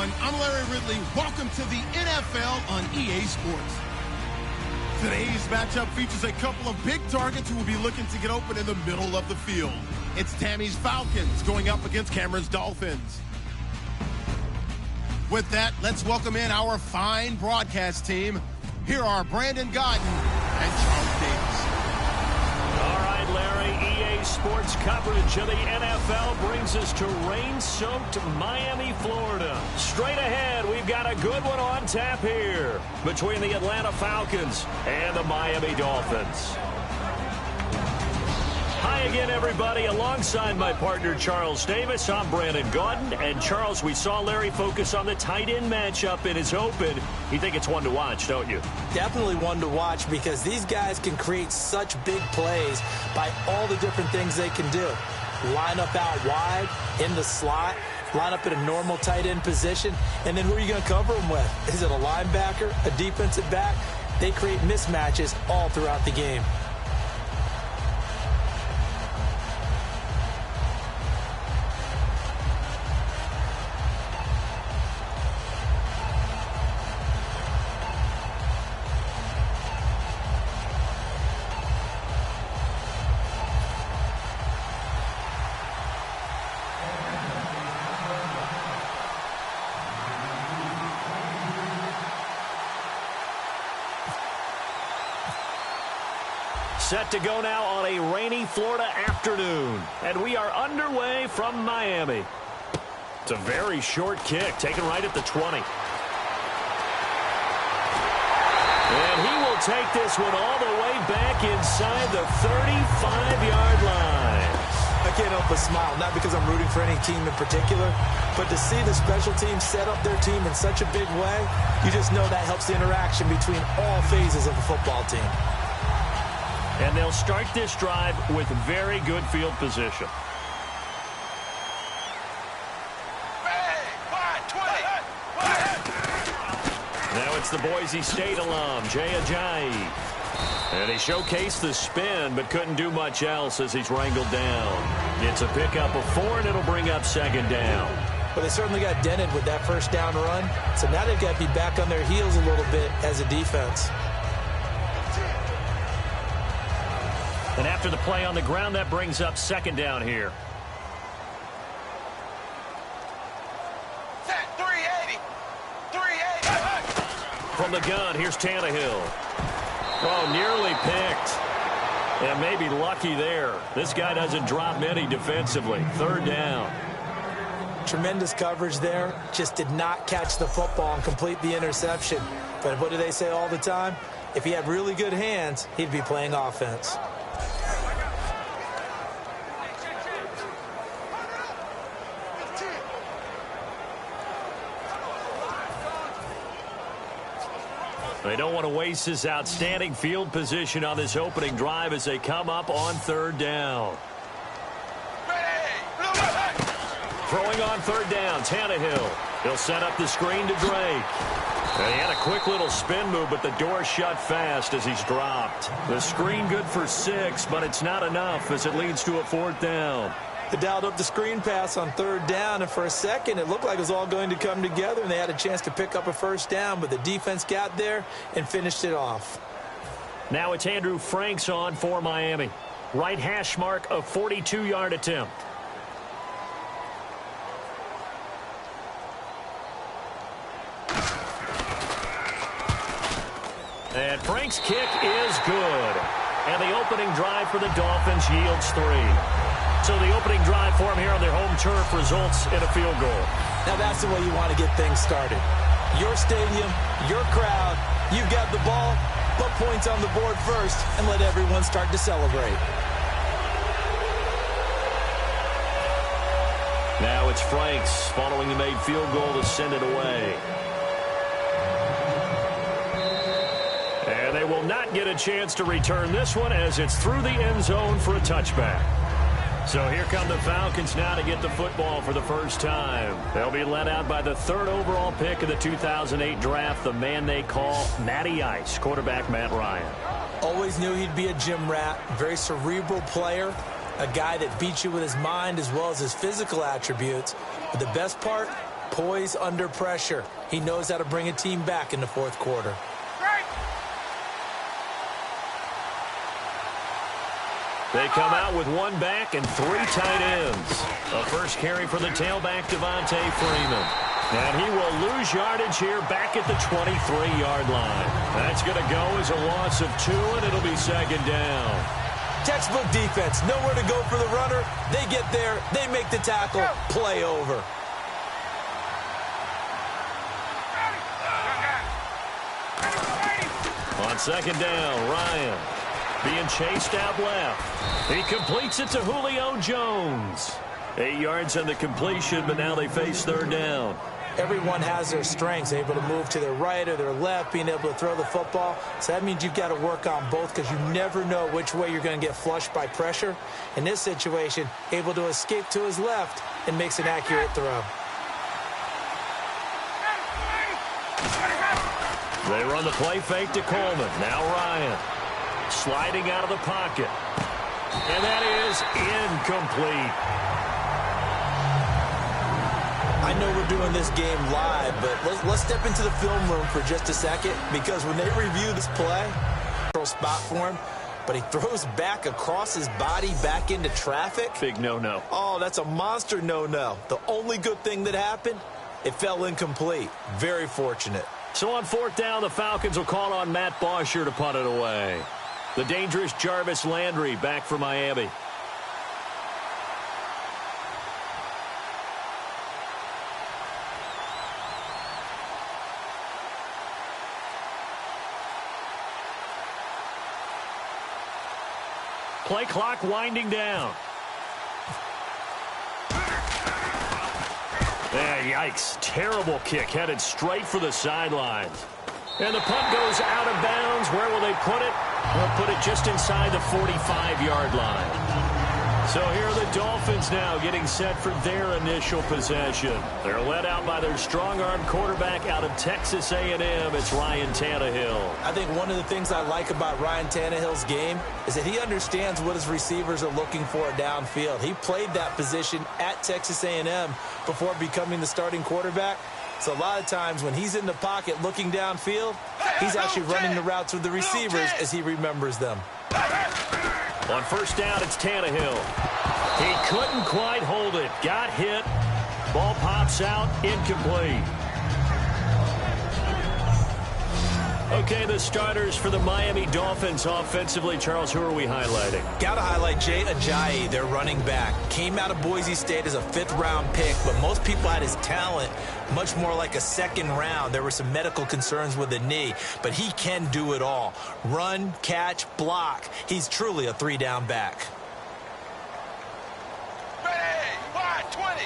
everyone. I'm Larry Ridley. Welcome to the NFL on EA Sports. Today's matchup features a couple of big targets who will be looking to get open in the middle of the field. It's Tammy's Falcons going up against Cameron's Dolphins. With that, let's welcome in our fine broadcast team. Here are Brandon Godden and Charles Davis. All right, Larry, EA Sports coverage of the NFL brings us to rain-soaked Miami, Florida. Straight ahead, we've got a good one on tap here between the Atlanta Falcons and the Miami Dolphins. Hi again, everybody. Alongside my partner, Charles Davis, I'm Brandon Gaudin. And, Charles, we saw Larry focus on the tight end matchup in his open. You think it's one to watch, don't you? Definitely one to watch because these guys can create such big plays by all the different things they can do. Line up out wide, in the slot, line up in a normal tight end position, and then who are you going to cover them with? Is it a linebacker, a defensive back? They create mismatches all throughout the game. Set to go now on a rainy Florida afternoon. And we are underway from Miami. It's a very short kick, taken right at the 20. And he will take this one all the way back inside the 35-yard line. I can't help but smile, not because I'm rooting for any team in particular, but to see the special team set up their team in such a big way, you just know that helps the interaction between all phases of a football team. And they'll start this drive with very good field position. Now it's the Boise State alum, Jay Ajayi. And he showcased the spin, but couldn't do much else as he's wrangled down. It's a pickup of 4, and it'll bring up second down. Well, they certainly got dented with that first down run, so now they've got to be back on their heels a little bit as a defense. And after the play on the ground, that brings up second down here. Set 380. 380. From the gun, here's Tannehill. Oh, nearly picked. And maybe lucky there. This guy doesn't drop many defensively. Third down. Tremendous coverage there. Just did not catch the football and complete the interception. But what do they say all the time? If he had really good hands, he'd be playing offense. They don't want to waste this outstanding field position on this opening drive as they come up on third down. Throwing on third down, Tannehill. He'll set up the screen to Drake. And he had a quick little spin move, but the door shut fast as he's dropped. The screen good for 6, but it's not enough as it leads to a fourth down. They dialed up the screen pass on third down, and for a second it looked like it was all going to come together, and they had a chance to pick up a first down, but the defense got there and finished it off. Now it's Andrew Franks on for Miami. Right hash mark, a 42-yard attempt. And Frank's kick is good. And the opening drive for the Dolphins yields 3. So the opening drive for them here on their home turf results in a field goal. Now that's the way you want to get things started. Your stadium, your crowd, you've got the ball, put points on the board first, and let everyone start to celebrate. Now it's Franks following the made field goal to send it away. And they will not get a chance to return this one as it's through the end zone for a touchback. So here come the Falcons now to get the football for the first time. They'll be led out by the 3rd overall pick of the 2008 draft, the man they call Matty Ice, quarterback Matt Ryan. Always knew he'd be a gym rat, very cerebral player, a guy that beats you with his mind as well as his physical attributes. But the best part, poise under pressure. He knows how to bring a team back in the fourth quarter. They come out with one back and three tight ends. A first carry for the tailback, Devontae Freeman. And he will lose yardage here back at the 23-yard line. That's going to go as a loss of 2, and it'll be second down. Textbook defense. Nowhere to go for the runner. They get there. They make the tackle. Play over. On second down, Ryan being chased out left. He completes it to Julio Jones. 8 yards on the completion, but now they face third down. Everyone has their strengths, able to move to their right or their left, being able to throw the football. So that means you've got to work on both because you never know which way you're going to get flushed by pressure. In this situation, able to escape to his left and makes an accurate throw. They run the play fake to Coleman. Now Ryan sliding out of the pocket. And that is incomplete. I know we're doing this game live, but let's step into the film room for just a second, because when they review this play, spot for him, but he throws back across his body back into traffic. Big no-no. Oh, that's a monster no-no. The only good thing that happened, it fell incomplete. Very fortunate. So on fourth down, the Falcons will call on Matt Bosher to punt it away. The dangerous Jarvis Landry back for Miami. Play clock winding down. Yikes. Terrible kick headed straight for the sidelines. And the punt goes out of bounds. Where will they put it? They'll put it just inside the 45-yard line. So here are the Dolphins now getting set for their initial possession. They're led out by their strong-arm quarterback out of Texas A&M. It's Ryan Tannehill. I think one of the things I like about Ryan Tannehill's game is that he understands what his receivers are looking for downfield. He played that position at Texas A&M before becoming the starting quarterback. So a lot of times when he's in the pocket looking downfield, he's actually running the routes with the receivers as he remembers them. On first down, it's Tannehill. He couldn't quite hold it. Got hit. Ball pops out. Incomplete. Okay, the starters for the Miami Dolphins offensively. Charles, who are we highlighting? Got to highlight Jay Ajayi, their running back. Came out of Boise State as a fifth-round pick, but most people had his talent much more like a second round. There were some medical concerns with the knee, but he can do it all. Run, catch, block. He's truly a three-down back. Ready, wide 20,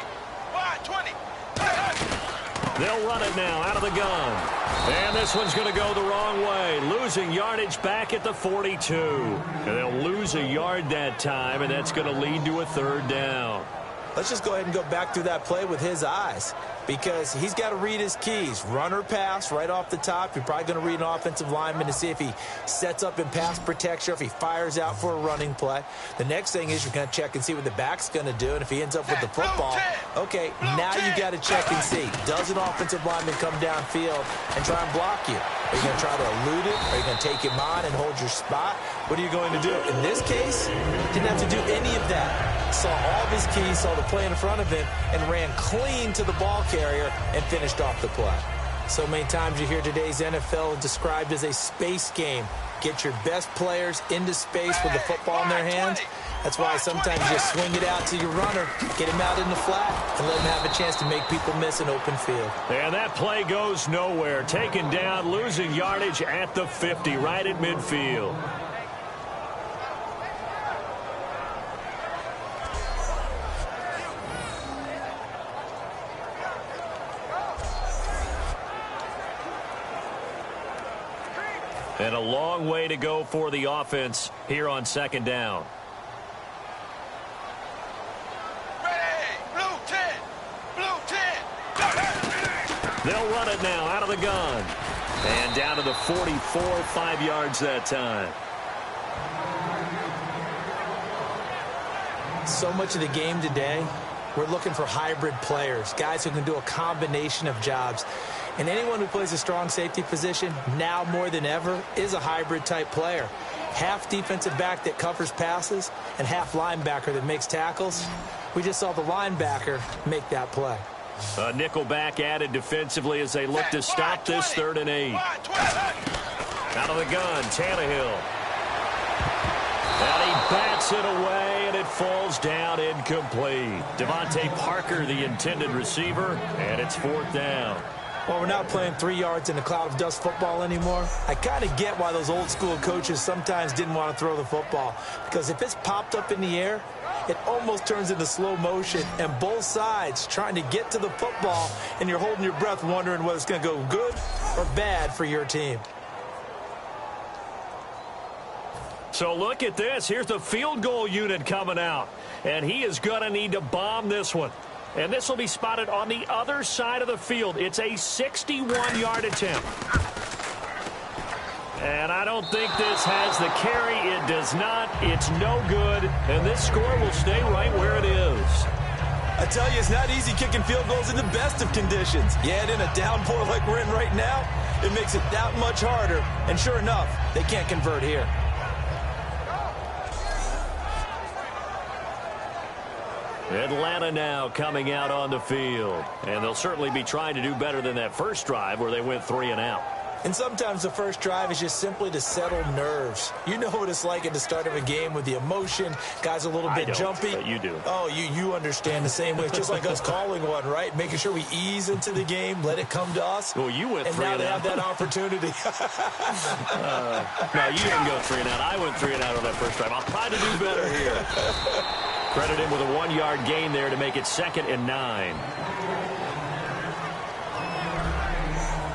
wide 20. They'll run it now out of the gun. And this one's going to go the wrong way. Losing yardage back at the 42. And they'll lose a yard that time, and that's going to lead to a third down. Let's just go ahead and go back through that play with his eyes, because he's got to read his keys. Run or pass right off the top. You're probably going to read an offensive lineman to see if he sets up in pass protection, if he fires out for a running play. The next thing is you're going to check and see what the back's going to do, and if he ends up with the football, okay, now you got to check and see. Does an offensive lineman come downfield and try and block you? Are you going to try to elude it? Are you going to take him on and hold your spot? What are you going to do? In this case, didn't have to do any of that. Saw all of his keys, saw the play in front of him, and ran clean to the ball carrier and finished off the play. So many times you hear today's NFL described as a space game. Get your best players into space with the football in their hands. That's why sometimes you just swing it out to your runner, get him out in the flat, and let him have a chance to make people miss an open field. And that play goes nowhere. Taken down, losing yardage at the 50, right at midfield. And a long way to go for the offense here on second down. Ready, blue 10, blue 10. They'll run it now out of the gun. And down to the 44, 5 yards that time. So much of the game today We're looking for hybrid players, guys who can do a combination of jobs. And anyone who plays a strong safety position, now more than ever, is a hybrid-type player. Half defensive back that covers passes and half linebacker that makes tackles. We just saw the linebacker make that play. A nickel back added defensively as they look to stop this 3rd and 8. Out of the gun, Tannehill. And he bats it away, and it falls down incomplete. Devontae Parker, the intended receiver, and it's 4th down. Well, we're not playing 3 yards in a cloud of dust football anymore. I kind of get why those old school coaches sometimes didn't want to throw the football. Because if it's popped up in the air, it almost turns into slow motion. And both sides trying to get to the football, and you're holding your breath wondering whether it's going to go good or bad for your team. So look at this. Here's the field goal unit coming out. And he is going to need to bomb this one. And this will be spotted on the other side of the field. It's a 61-yard attempt. And I don't think this has the carry. It does not. It's no good. And this score will stay right where it is. I tell you, it's not easy kicking field goals in the best of conditions. Yet in a downpour like we're in right now, it makes it that much harder. And sure enough, they can't convert here. Atlanta now coming out on the field. And they'll certainly be trying to do better than that first drive where they went 3 and out. And sometimes the first drive is just simply to settle nerves. You know what it's like at the start of a game with the emotion. Guys a little bit jumpy. But you do. Oh, you understand the same way. It's just like us calling one, right? Making sure we ease into the game, let it come to us. Well, you went 3 and out. And now they have that opportunity. No, you didn't go 3 and out. I went 3 and out on that first drive. I'll try to do better here. Credit him with a 1-yard gain there to make it 2nd and 9.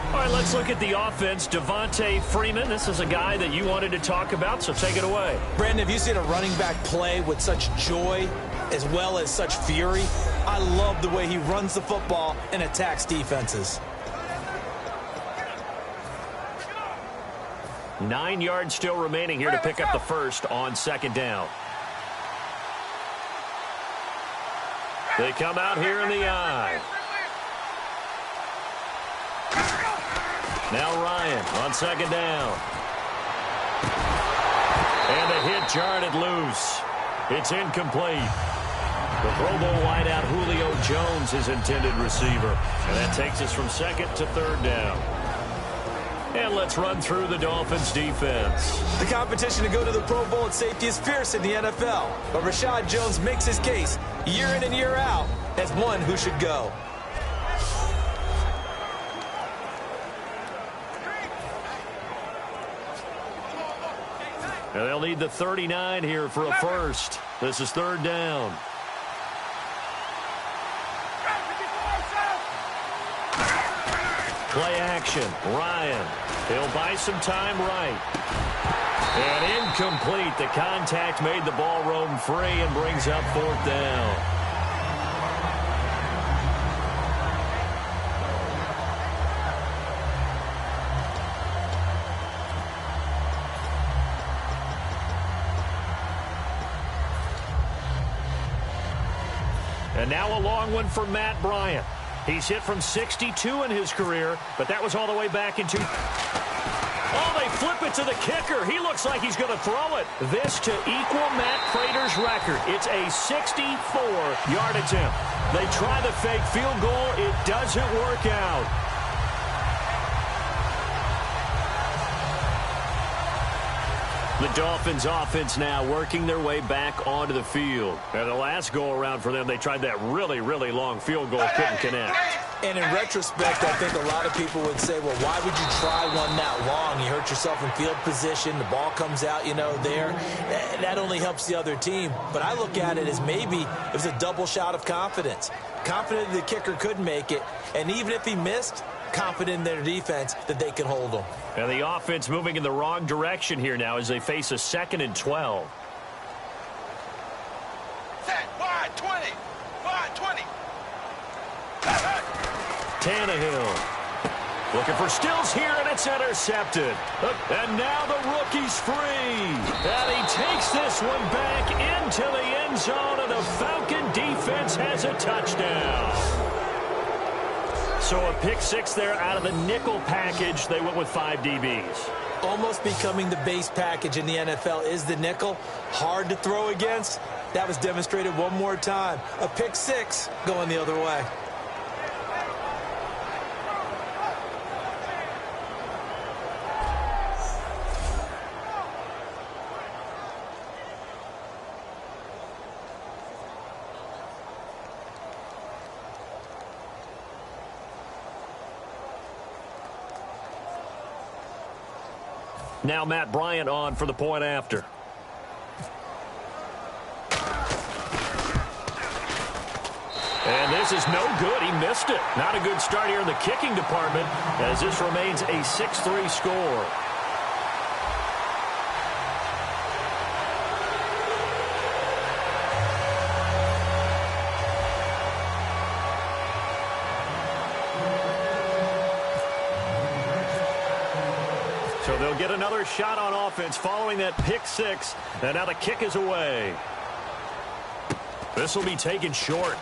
All right, let's look at the offense. Devontae Freeman, this is a guy that you wanted to talk about, so take it away. Brandon, have you seen a running back play with such joy as well as such fury? I love the way he runs the football and attacks defenses. 9 yards still remaining here to pick up the first on 2nd down. They come out here in the eye. Now Ryan on 2nd down. And the hit jarred it loose. It's incomplete. The Pro Bowl wideout Julio Jones is intended receiver. And that takes us from 2nd to 3rd down. And let's run through the Dolphins defense. The competition to go to the Pro Bowl at safety is fierce in the NFL. But Rashad Jones makes his case year in and year out as one who should go. And they'll need the 39 here for a first. This is 3rd down. Play action. Ryan. He'll buy some time right. And incomplete. The contact made the ball roam free and brings up 4th down. And now a long one for Matt Bryant. He's hit from 62 in his career, but that was all the way back into... Oh, they flip it to the kicker. He looks like he's going to throw it. This to equal Matt Prater's record. It's a 64-yard attempt. They try the fake field goal. It doesn't work out. The Dolphins offense now working their way back onto the field. And the last go-around for them, they tried that really, really long field goal, couldn't connect. And in retrospect, I think a lot of people would say, well, why would you try one that long? You hurt yourself in field position. The ball comes out, there. That only helps the other team. But I look at it as maybe it was a double shot of confidence. Confident the kicker could make it. And even if he missed, confident in their defense that they could hold them. And the offense moving in the wrong direction here now as they face a 2nd and 12. Set, wide 20. Wide 20. Tannehill. Looking for Stills here, and it's intercepted. And now the rookie's free. And he takes this one back into the end zone, and the Falcon defense has a touchdown. So a pick six there out of the nickel package. They went with 5 DBs. Almost becoming the base package in the NFL is the nickel. Hard to throw against. That was demonstrated one more time. A pick six going the other way. Now Matt Bryant on for the point after. And this is no good. He missed it. Not a good start here in the kicking department as this remains a 6-3 score. So they'll get another shot on offense following that pick six. And now the kick is away. This will be taken short.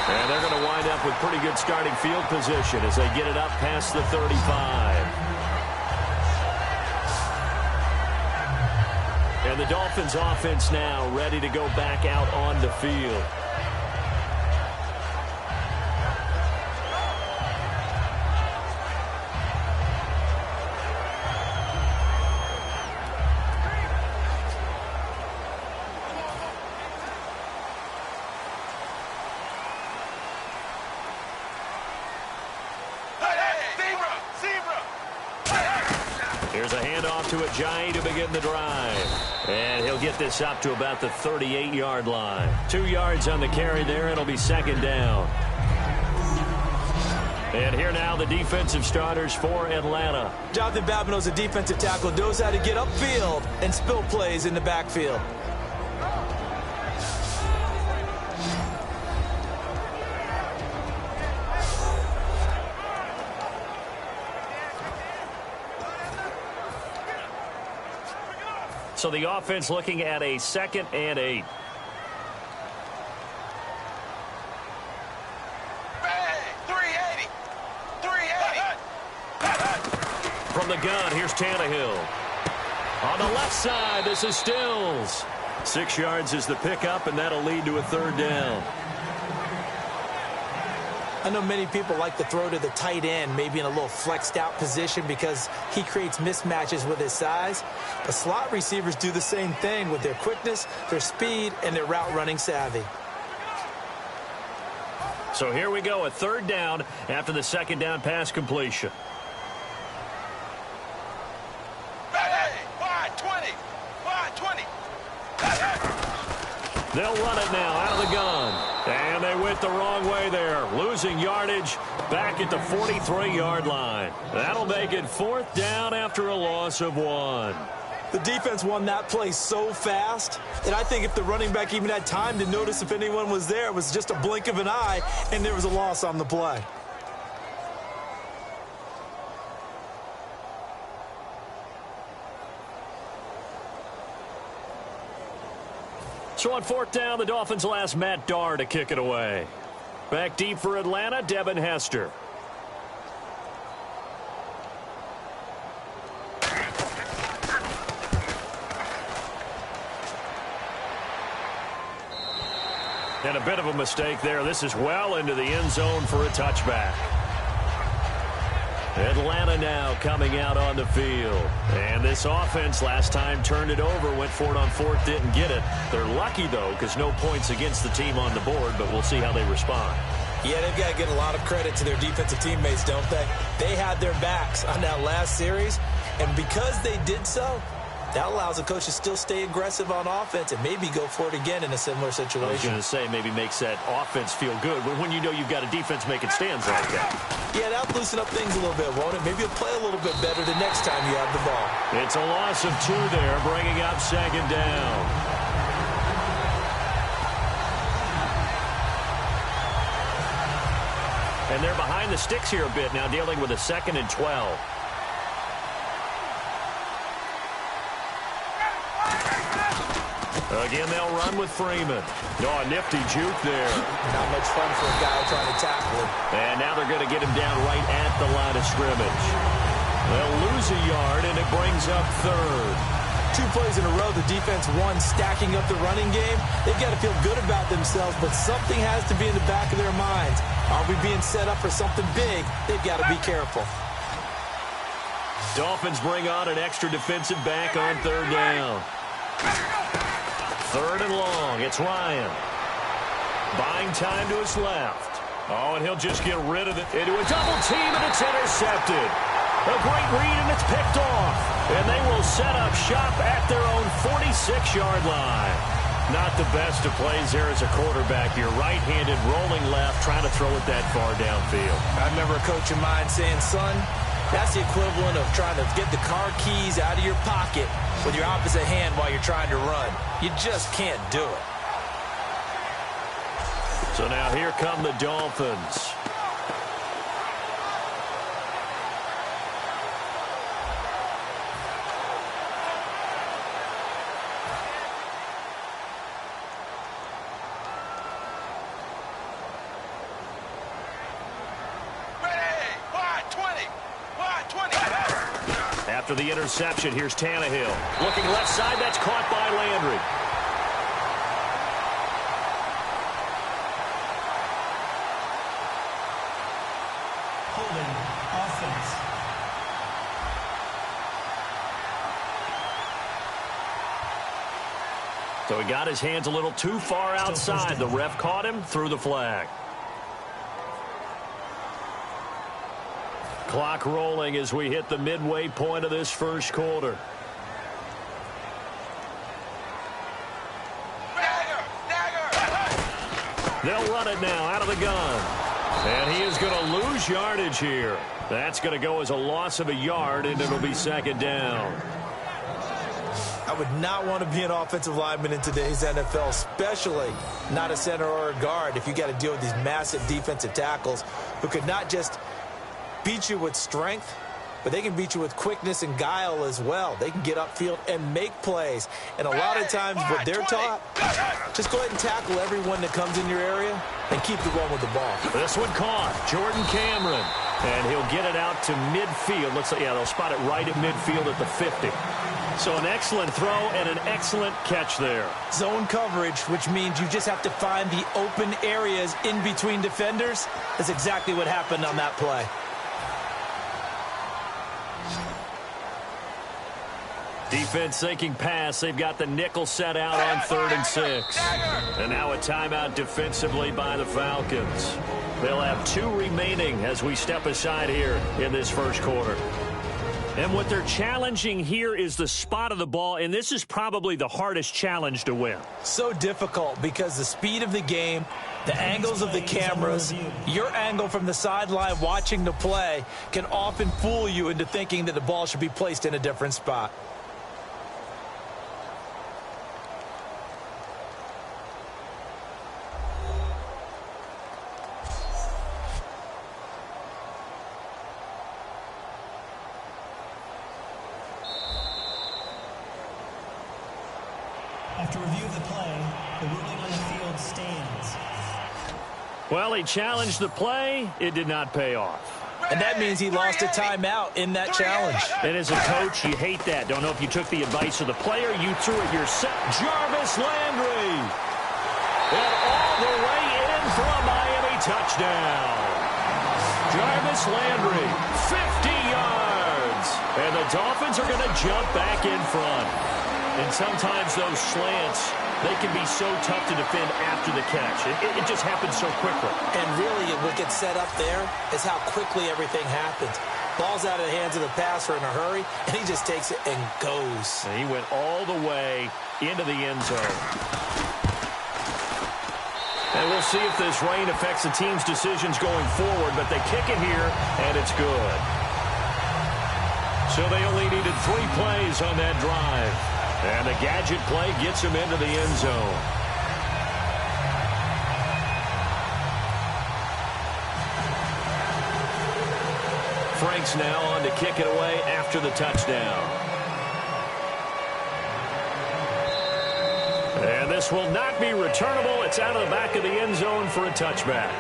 And they're going to wind up with pretty good starting field position as they get it up past the 35. And the Dolphins offense now ready to go back out on the field. Here's a handoff to Ajayi to begin the drive. And he'll get this up to about the 38-yard line. 2 yards on the carry there. It'll be second down. And here now the defensive starters for Atlanta. Jonathan Babineau's a defensive tackle, knows how to get upfield and spill plays in the backfield. So the offense looking at a 2nd and 8. From the gun, here's Tannehill. On the left side, this is Stills. 6 yards is the pickup, and that'll lead to a 3rd down. I know many people like to throw to the tight end, maybe in a little flexed out position because he creates mismatches with his size. But slot receivers do the same thing with their quickness, their speed, and their route running savvy. So here we go, a 3rd down after the 2nd down pass completion. They'll run it now out of the gun. And they went the wrong way there. Losing yardage back at the 43-yard line. That'll make it 4th down after a loss of 1. The defense won that play so fast that I think if the running back even had time to notice if anyone was there, it was just a blink of an eye, and there was a loss on the play. So on 4th down, the Dolphins will ask Matt Darr to kick it away. Back deep for Atlanta, Devin Hester. And a bit of a mistake there. This is well into the end zone for a touchback. Atlanta now coming out on the field. And this offense last time turned it over, went for it on 4th, didn't get it. They're lucky, though, because no points against the team on the board, but we'll see how they respond. Yeah, they've got to give a lot of credit to their defensive teammates, don't they? They had their backs on that last series, and because they did so, that allows the coach to still stay aggressive on offense and maybe go for it again in a similar situation. I was going to say, maybe makes that offense feel good when you know you've got a defense making stands like that. Yeah, that'll loosen up things a little bit, won't it? Maybe you'll play a little bit better the next time you have the ball. It's a loss of 2 there, bringing up 2nd down. And they're behind the sticks here a bit now, dealing with a 2nd and 12. Again, they'll run with Freeman. Oh, a nifty juke there. Not much fun for a guy trying to tackle him. And now they're going to get him down right at the line of scrimmage. They'll lose a yard, and it brings up 3rd. 2 plays in a row, the defense won, stacking up the running game. They've got to feel good about themselves, but something has to be in the back of their minds. Are we being set up for something big? They've got to be careful. Dolphins bring on an extra defensive back on 3rd down. 3rd and long. It's Ryan. Buying time to his left. Oh, and he'll just get rid of it into a double team, and it's intercepted. A great read, and it's picked off. And they will set up shop at their own 46-yard line. Not the best of plays there as a quarterback. You're right-handed, rolling left, trying to throw it that far downfield. I remember a coach of mine saying, son, that's the equivalent of trying to get the car keys out of your pocket with your opposite hand while you're trying to run. You just can't do it. So now here come the Dolphins. After the interception, here's Tannehill. Looking left side, that's caught by Landry. Holding offense. So he got his hands a little too far outside. The ref caught him, threw the flag. Clock rolling as we hit the midway point of this first quarter. They'll run it now out of the gun. And he is going to lose yardage here. That's going to go as a loss of a yard, and it'll be 2nd down. I would not want to be an offensive lineman in today's NFL, especially not a center or a guard, if you got to deal with these massive defensive tackles who could not just beat you with strength, but they can beat you with quickness and guile as well. They can get upfield and make plays. And a lot of times what they're taught, just go ahead and tackle everyone that comes in your area and keep the run with the ball. This one caught. Jordan Cameron. And he'll get it out to midfield. Looks like, yeah, they'll spot it right at midfield at the 50. So an excellent throw and an excellent catch there. Zone coverage, which means you just have to find the open areas in between defenders. That's exactly what happened on that play. Defense thinking pass. They've got the nickel set out on 3rd and 6. And now a timeout defensively by the Falcons. They'll have 2 remaining as we step aside here in this first quarter. And what they're challenging here is the spot of the ball, and this is probably the hardest challenge to win. So difficult because the speed of the game, the angles of the cameras, your angle from the sideline watching the play can often fool you into thinking that the ball should be placed in a different spot. After review of the play, the ruling on the field stands. Well, he challenged the play. It did not pay off. And that means he lost a timeout in that challenge. And as a coach, you hate that. Don't know if you took the advice of the player. You threw it yourself. Jarvis Landry. And all the way in for a Miami touchdown. Jarvis Landry, 50 yards. And the Dolphins are going to jump back in front. And sometimes those slants, they can be so tough to defend after the catch. It just happens so quickly. And really, what gets set up there is how quickly everything happens. Ball's out of the hands of the passer in a hurry, and he just takes it and goes. And he went all the way into the end zone. And we'll see if this rain affects the team's decisions going forward, but they kick it here, and it's good. So they only needed 3 plays on that drive. And the gadget play gets him into the end zone. Franks now on to kick it away after the touchdown. And this will not be returnable. It's out of the back of the end zone for a touchback.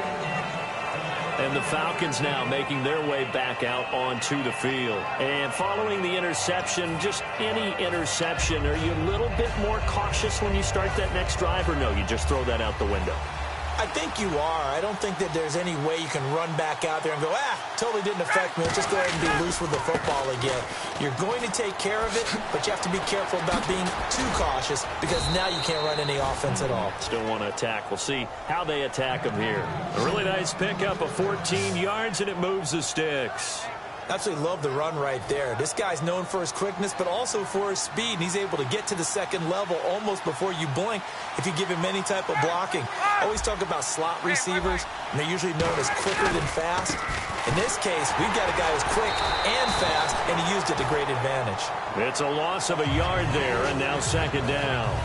And the Falcons now making their way back out onto the field. And following the interception, just any interception, are you a little bit more cautious when you start that next drive, or no, you just throw that out the window? I think you are. I don't think that there's any way you can run back out there and go, totally didn't affect me. Just go ahead and be loose with the football again. You're going to take care of it, but you have to be careful about being too cautious because now you can't run any offense at all. Still want to attack. We'll see how they attack them here. A really nice pickup of 14 yards, and it moves the sticks. Absolutely love the run right there. This guy's known for his quickness, but also for his speed. And he's able to get to the second level almost before you blink if you give him any type of blocking. I always talk about slot receivers, and they're usually known as quicker than fast. In this case, we've got a guy who's quick and fast, and he used it to great advantage. It's a loss of a yard there, and now second down.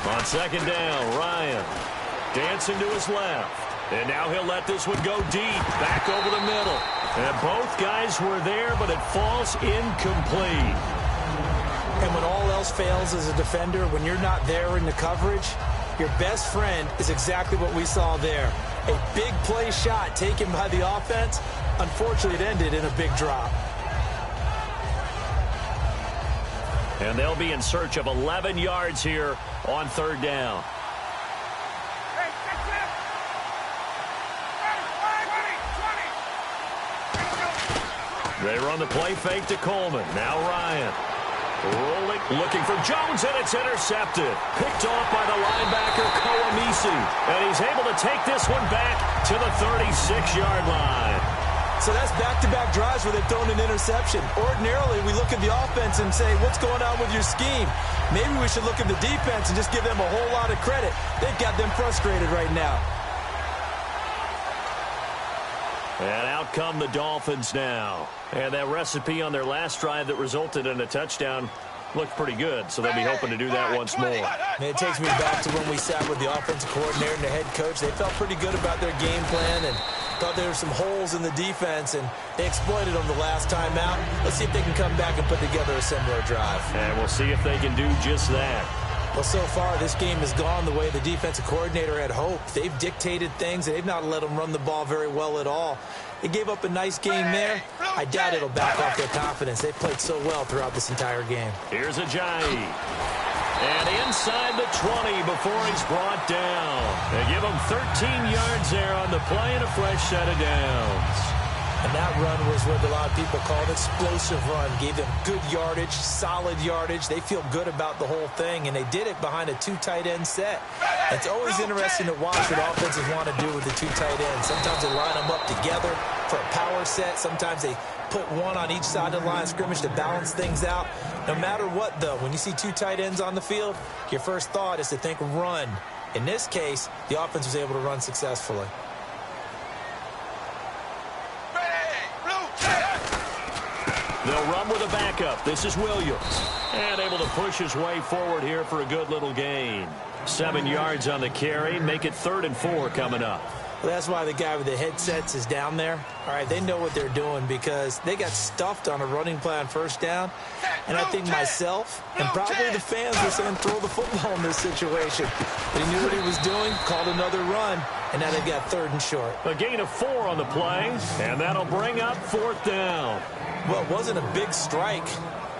On second down, Ryan dancing to his left. And now he'll let this one go deep, back over the middle. And both guys were there, but it falls incomplete. And when all else fails as a defender, when you're not there in the coverage, your best friend is exactly what we saw there. A big play shot taken by the offense. Unfortunately, it ended in a big drop. And they'll be in search of 11 yards here on third down. They run the play fake to Coleman. Now Ryan. Rolling, looking for Jones, and it's intercepted. Picked off by the linebacker, Kouamisi. And he's able to take this one back to the 36-yard line. So that's back-to-back drives where they've thrown an interception. Ordinarily, we look at the offense and say, what's going on with your scheme? Maybe we should look at the defense and just give them a whole lot of credit. They've got them frustrated right now. And out come the Dolphins now. And that recipe on their last drive that resulted in a touchdown looked pretty good, so they'll be hoping to do that once more. And it takes me back to when we sat with the offensive coordinator and the head coach. They felt pretty good about their game plan and thought there were some holes in the defense, and they exploited them the last time out. Let's see if they can come back and put together a similar drive. And we'll see if they can do just that. Well, so far, this game has gone the way the defensive coordinator had hoped. They've dictated things. They've not let them run the ball very well at all. They gave up a nice game there. I doubt it'll back off their confidence. They played so well throughout this entire game. Here's Ajayi. And inside the 20 before he's brought down. They give him 13 yards there on the play and a fresh set of downs. And that run was what a lot of people call an explosive run. Gave them good yardage, solid yardage. They feel good about the whole thing, and they did it behind a two tight end set. It's always interesting to watch what offenses want to do with the two tight ends. Sometimes they line them up together for a power set. Sometimes they put one on each side of the line of scrimmage to balance things out. No matter what, though, when you see two tight ends on the field, your first thought is to think run. In this case, the offense was able to run successfully. They'll run with a backup. This is Williams. And able to push his way forward here for a good little gain. 7 yards on the carry. Make it 3rd and 4 coming up. Well, that's why the guy with the headsets is down there. All right, they know what they're doing because they got stuffed on a running play on first down. And I think myself and probably the fans were saying throw the football in this situation. But he knew what he was doing, called another run, and now they've got 3rd and short. A gain of 4 on the play, and that'll bring up 4th down. Well, it wasn't a big strike,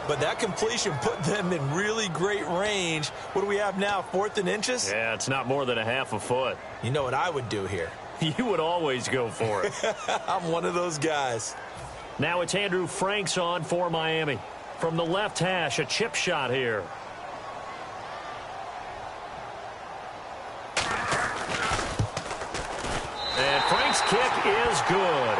but that completion put them in really great range. What do we have now, 4th and inches? Yeah, it's not more than a half a foot. You know what I would do here? You would always go for it. I'm one of those guys. Now it's Andrew Franks on for Miami. From the left hash, a chip shot here. And Franks' kick is good.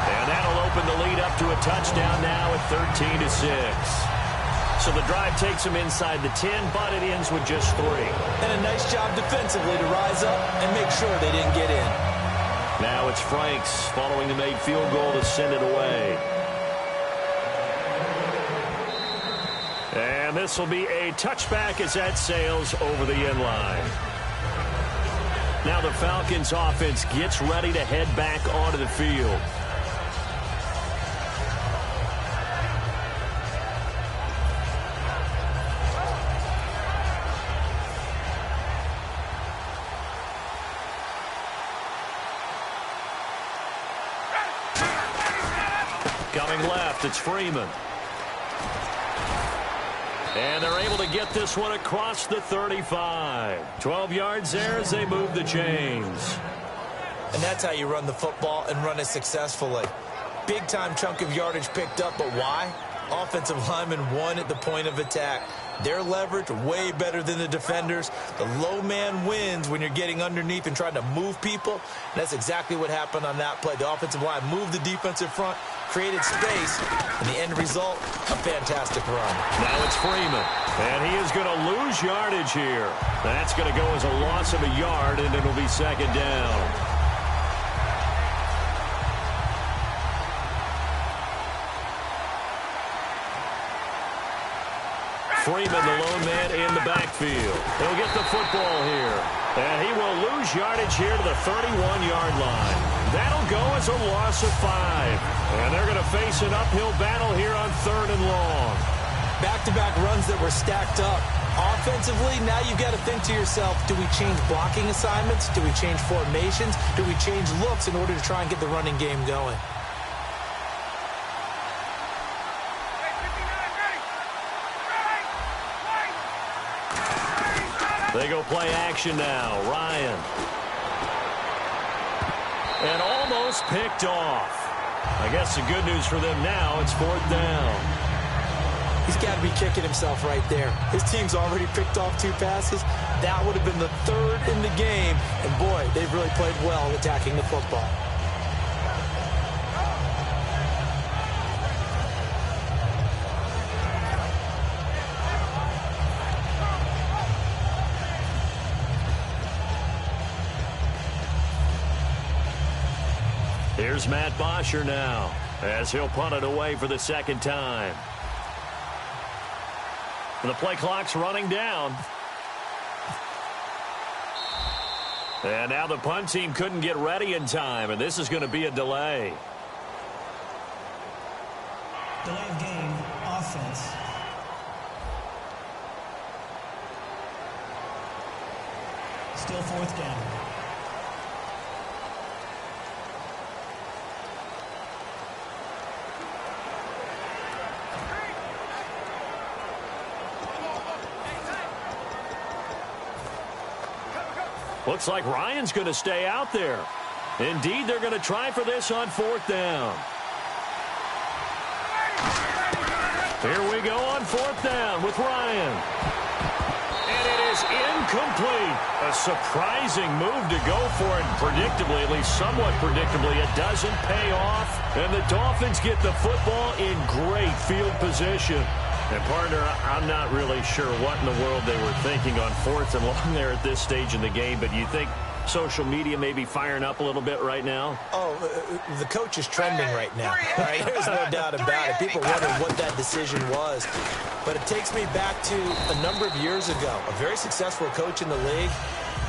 And that'll open the lead up to a touchdown now at 13-6. So the drive takes them inside the 10, but it ends with just 3. And a nice job defensively to rise up and make sure they didn't get in. Now it's Franks following the made field goal to send it away. And this will be a touchback as that sails over the end line. Now the Falcons offense gets ready to head back onto the field. Coming left, it's Freeman. And they're able to get this one across the 35. 12 yards there as they move the chains. And that's how you run the football and run it successfully. Big-time chunk of yardage picked up, but why? Offensive lineman won at the point of attack. Their leverage way better than the defenders. The low man wins when you're getting underneath and trying to move people. And that's exactly what happened on that play. The offensive line moved the defensive front, created space, and the end result, a fantastic run. Now it's Freeman, and he is going to lose yardage here. That's going to go as a loss of a yard, and it'll be second down. Freeman, the lone man in the backfield. He'll get the football here. And he will lose yardage here to the 31-yard line. That'll go as a loss of 5. And they're going to face an uphill battle here on 3rd and long. Back-to-back runs that were stacked up. Offensively, now you've got to think to yourself, do we change blocking assignments? Do we change formations? Do we change looks in order to try and get the running game going? They go play action now. Ryan. And almost picked off. I guess the good news for them now, it's 4th down. He's got to be kicking himself right there. His team's already picked off 2 passes. That would have been the 3rd in the game. And, boy, they've really played well attacking the football. Here's Matt Bosher now as he'll punt it away for the 2nd time. The play clock's running down. And now the punt team couldn't get ready in time, and this is going to be a delay. Delay of game, offense. Still 4th down. Looks like Ryan's going to stay out there. Indeed, they're going to try for this on 4th down. Here we go on 4th down with Ryan. And it is incomplete. A surprising move to go for it. Predictably, at least somewhat predictably, it doesn't pay off. And the Dolphins get the football in great field position. And, partner, I'm not really sure what in the world they were thinking on 4th and long there at this stage in the game, but you think social media may be firing up a little bit right now? Oh, the coach is trending right now. Right? There's no doubt about it. People wonder what that decision was. But it takes me back to a number of years ago. A very successful coach in the league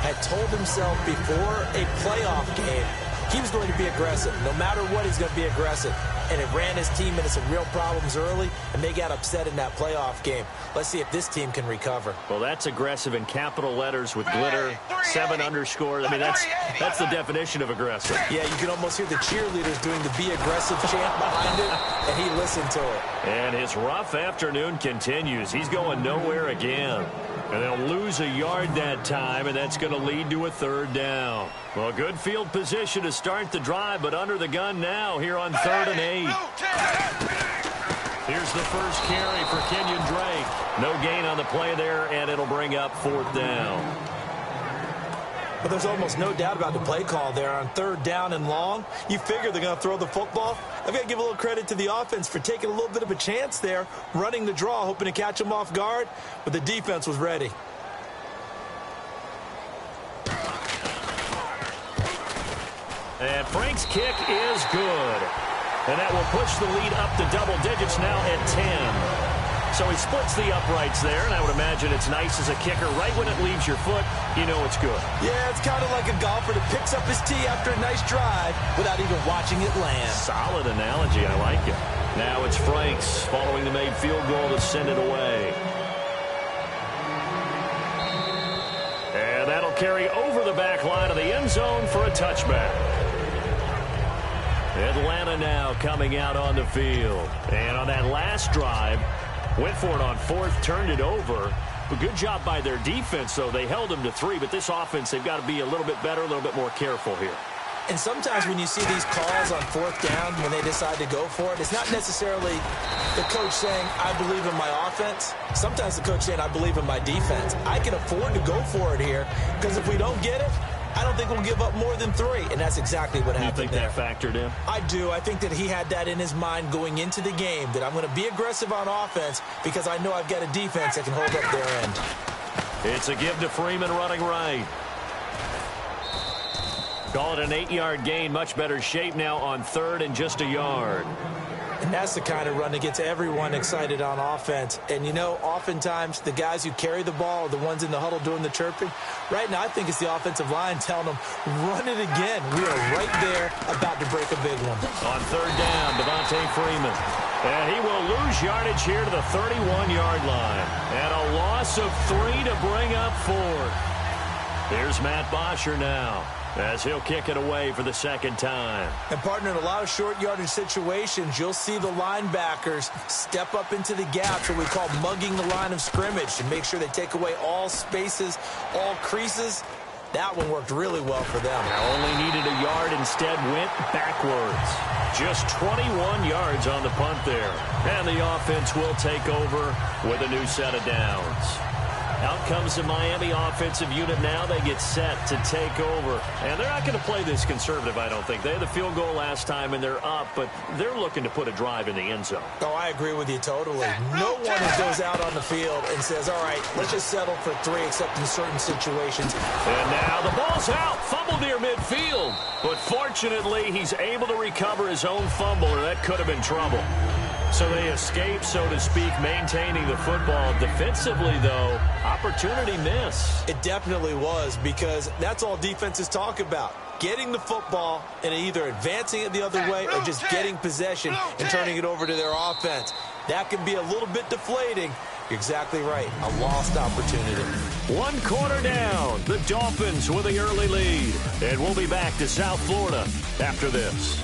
had told himself before a playoff game he was going to be aggressive. No matter what, he's going to be aggressive. And it ran his team into some real problems early, and they got upset in that playoff game. Let's see if this team can recover. Well, that's aggressive in capital letters with glitter, 7 underscore. I mean, that's the definition of aggressive. Yeah, you can almost hear the cheerleaders doing the be aggressive chant behind it, and he listened to it. And his rough afternoon continues. He's going nowhere again. And they'll lose a yard that time, and that's going to lead to a 3rd down. Well, good field position to start the drive, but under the gun now here on 3rd and 8. Here's the first carry for Kenyon Drake. No gain on the play there, and it'll bring up 4th down. But there's almost no doubt about the play call there on 3rd down and long. You figure they're going to throw the football. I've got to give a little credit to the offense for taking a little bit of a chance there, running the draw, hoping to catch them off guard, but the defense was ready. And Frank's kick is good. And that will push the lead up to double digits now at 10. So he splits the uprights there, and I would imagine it's nice as a kicker. Right when it leaves your foot, you know it's good. Yeah, it's kind of like a golfer that picks up his tee after a nice drive without even watching it land. Solid analogy. I like it. Now it's Franks following the made field goal to send it away. And that'll carry over the back line of the end zone for a touchback. Atlanta now coming out on the field. And on that last drive, went for it on 4th, turned it over. But good job by their defense, though. They held them to 3, but this offense, they've got to be a little bit better, a little bit more careful here. And sometimes when you see these calls on 4th down, when they decide to go for it, it's not necessarily the coach saying, I believe in my offense. Sometimes the coach saying, I believe in my defense. I can afford to go for it here, because if we don't get it, I don't think we'll give up more than 3, and that's exactly what happened there. You think that factored in? I do. I think that he had that in his mind going into the game, that I'm going to be aggressive on offense because I know I've got a defense that can hold up their end. It's a give to Freeman running right. Call it an 8-yard gain. Much better shape now on 3rd and just a yard. And that's the kind of run that gets everyone excited on offense. And, you know, oftentimes the guys who carry the ball are the ones in the huddle doing the chirping. Right now, I think it's the offensive line telling them, run it again. We are right there about to break a big one. On 3rd down, Devontae Freeman. And he will lose yardage here to the 31-yard line. And a loss of 3 to bring up 4. Here's Matt Bosher now, as he'll kick it away for the 2nd time. And, partner, in a lot of short yardage situations, you'll see the linebackers step up into the gaps, what we call mugging the line of scrimmage, to make sure they take away all spaces, all creases. That one worked really well for them. Now only needed a yard, instead went backwards. Just 21 yards on the punt there. And the offense will take over with a new set of downs. Out comes the Miami offensive unit now. They get set to take over. And they're not going to play this conservative, I don't think. They had the field goal last time, and they're up, but they're looking to put a drive in the end zone. Oh, I agree with you totally. No one who goes out on the field and says, all right, let's just settle for 3, except in certain situations. And now the ball's out. Fumble near midfield. But fortunately, he's able to recover his own fumble, or that could have been trouble. So they escape, so to speak, maintaining the football. Defensively, though, opportunity miss. It definitely was, because that's all defenses talk about. Getting the football and either advancing it the other way or just getting possession and turning it over to their offense. That can be a little bit deflating. You're exactly right. A lost opportunity. 1 quarter down. The Dolphins with the early lead. And we'll be back to South Florida after this.